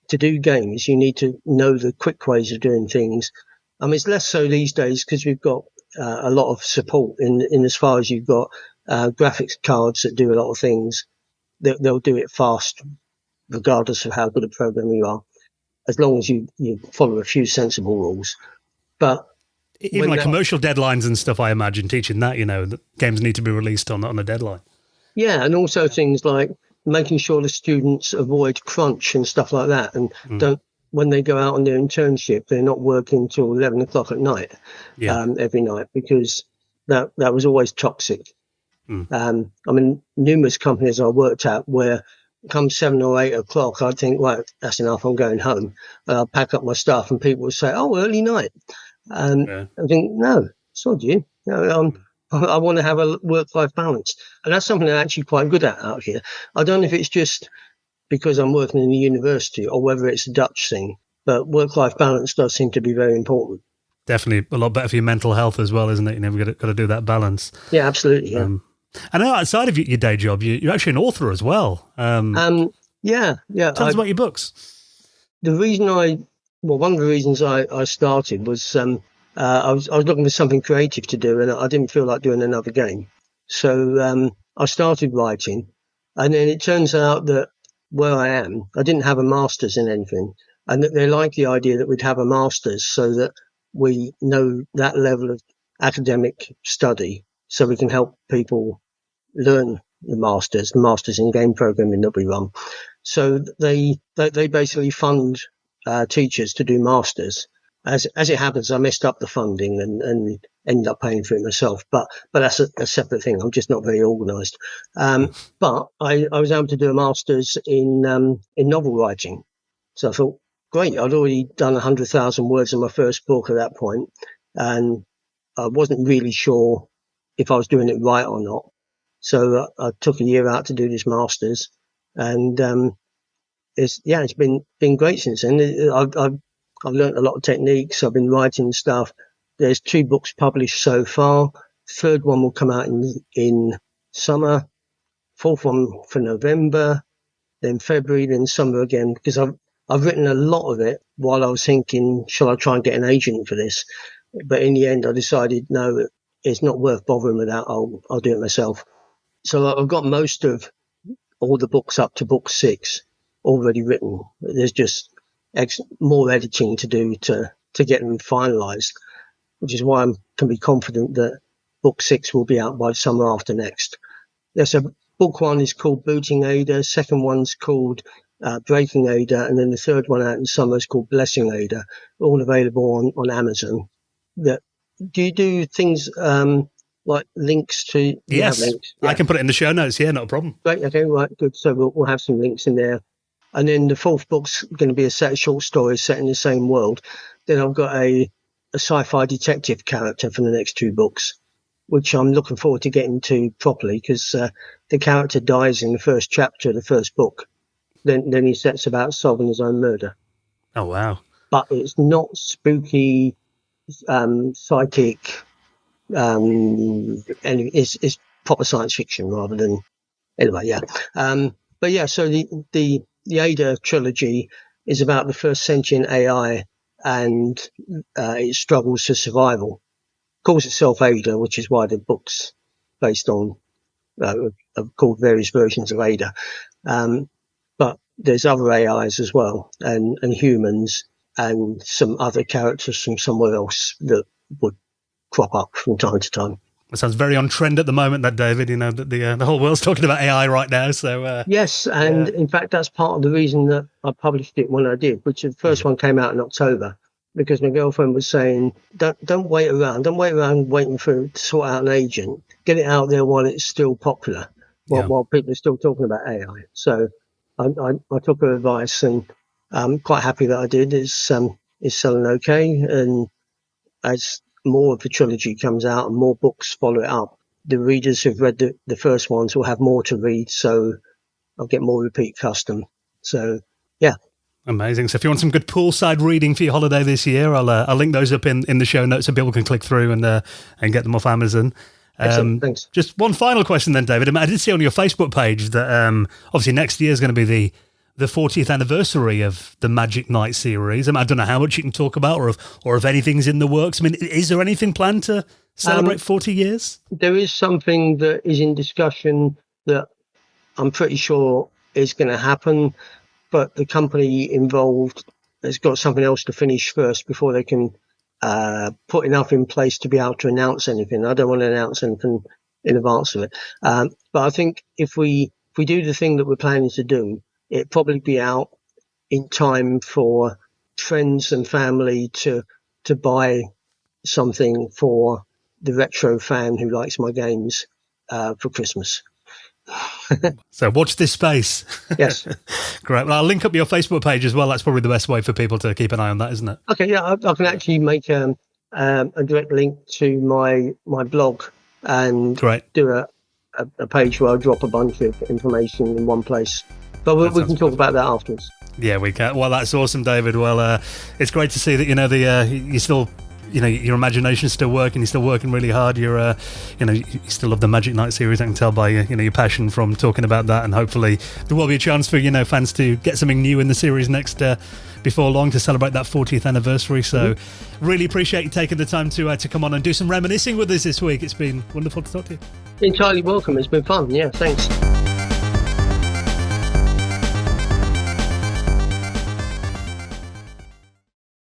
To do games, you need to know the quick ways of doing things. I mean, it's less so these days because we've got a lot of support in as far as you've got graphics cards that do a lot of things. They'll do it fast, regardless of how good a programmer you are, as long as you follow a few sensible rules. But even like commercial deadlines and stuff, I imagine teaching that, that games need to be released on a deadline. Yeah, and also things like making sure the students avoid crunch and stuff like that, and don't, when they go out on their internship, they're not working till 11 o'clock at night every night, because that was always toxic. I mean, numerous companies I worked at where come 7 or 8 o'clock, I'd think, right, that's enough, I'm going home. And I'd pack up my stuff and people would say, oh, early night. And I think, no, sod you. I want to have a work-life balance. And that's something I'm actually quite good at out here. I don't know if it's just because I'm working in the university or whether it's a Dutch thing, but work-life balance does seem to be very important. Definitely a lot better for your mental health as well, isn't it? We've got to do that balance. Yeah, absolutely, yeah. I know outside of your day job, you're actually an author as well. Yeah. Tell us about your books. One of the reasons I started was I was looking for something creative to do, and I didn't feel like doing another game. So I started writing, and then it turns out that where I am, I didn't have a master's in anything, and that they like the idea that we'd have a master's so that we know that level of academic study, so we can help people learn the masters in game programming that we run. So they basically fund teachers to do masters. As it happens, I messed up the funding and ended up paying for it myself. But that's a separate thing. I'm just not very organised. But I was able to do a master's in novel writing. So I thought, great. I'd already done 100,000 words in my first book at that point, and I wasn't really sure if I was doing it right or not. So I took a year out to do this master's, and it's been great since then. I've learned a lot of techniques. I've been writing stuff. There's 2 books published so far. Third one will come out in summer. Fourth one for November, then February, then summer again. Because I've written a lot of it while I was thinking, shall I try and get an agent for this? But in the end, I decided no, it's not worth bothering with that. I'll do it myself. So I've got most of all the books up to book 6 already written. There's just more editing to do to get them finalised, which is why I can be confident that book 6 will be out by summer after next. So book 1 is called Booting Ada, second one's called Breaking Ada, and then the third one out in summer is called Blessing Ada, all available on Amazon. Do you do things like links to? Yes, links? Yeah. I can put it in the show notes. Yeah, not a problem. Great. Okay, right, good. So we'll have some links in there. And then the fourth book's going to be a set of short stories set in the same world. Then I've got a sci-fi detective character for the next 2 books, which I'm looking forward to getting to properly, because the character dies in the first chapter of the first book. Then he sets about solving his own murder. Oh, wow. But it's not spooky, psychic, and it's proper science fiction rather than... Anyway, yeah. But yeah, so the Ada trilogy is about the first sentient AI and its struggles for survival. It calls itself Ada, which is why the book's based on, called various versions of Ada. But there's other AIs as well, and humans, and some other characters from somewhere else that would crop up from time to time. It sounds very on trend at the moment, that, David. You know, that the whole world's talking about AI right now. So yes, and in fact, that's part of the reason that I published it when I did, which the first one came out in October, because my girlfriend was saying, don't wait around waiting to sort out an agent. Get it out there while it's still popular, while people are still talking about AI. So I took her advice, and I'm quite happy that I did. It's selling okay, and as more of the trilogy comes out and more books follow it up, the readers who've read the first ones will have more to read, so I'll get more repeat custom. So, yeah. Amazing. So if you want some good poolside reading for your holiday this year, I'll link those up in the show notes so people can click through and get them off Amazon. Excellent, thanks. Just one final question then, David. I did see on your Facebook page that obviously next year is going to be the 40th anniversary of the Magic Knight series. I don't know how much you can talk about or if anything's in the works. I mean, is there anything planned to celebrate 40 years? There is something that is in discussion that I'm pretty sure is going to happen, but the company involved has got something else to finish first before they can put enough in place to be able to announce anything. I don't want to announce anything in advance of it. But I think if we do the thing that we're planning to do, it'd probably be out in time for friends and family to buy something for the retro fan who likes my games for Christmas. So watch this space. Yes. Great. Well, I'll link up your Facebook page as well. That's probably the best way for people to keep an eye on that, isn't it? Okay, yeah, I can actually make a direct link to my blog and do a page where I drop a bunch of information in one place. But we can talk about that afterwards. Yeah, we can. Well, that's awesome, David. Well, it's great to see that you still, your imagination's still working. You're still working really hard. You're, you still love the Magic Knight series. I can tell by your passion from talking about that. And hopefully there will be a chance for fans to get something new in the series next before long to celebrate that 40th anniversary. So, really appreciate you taking the time to come on and do some reminiscing with us this week. It's been wonderful to talk to you. Entirely welcome. It's been fun. Yeah, thanks.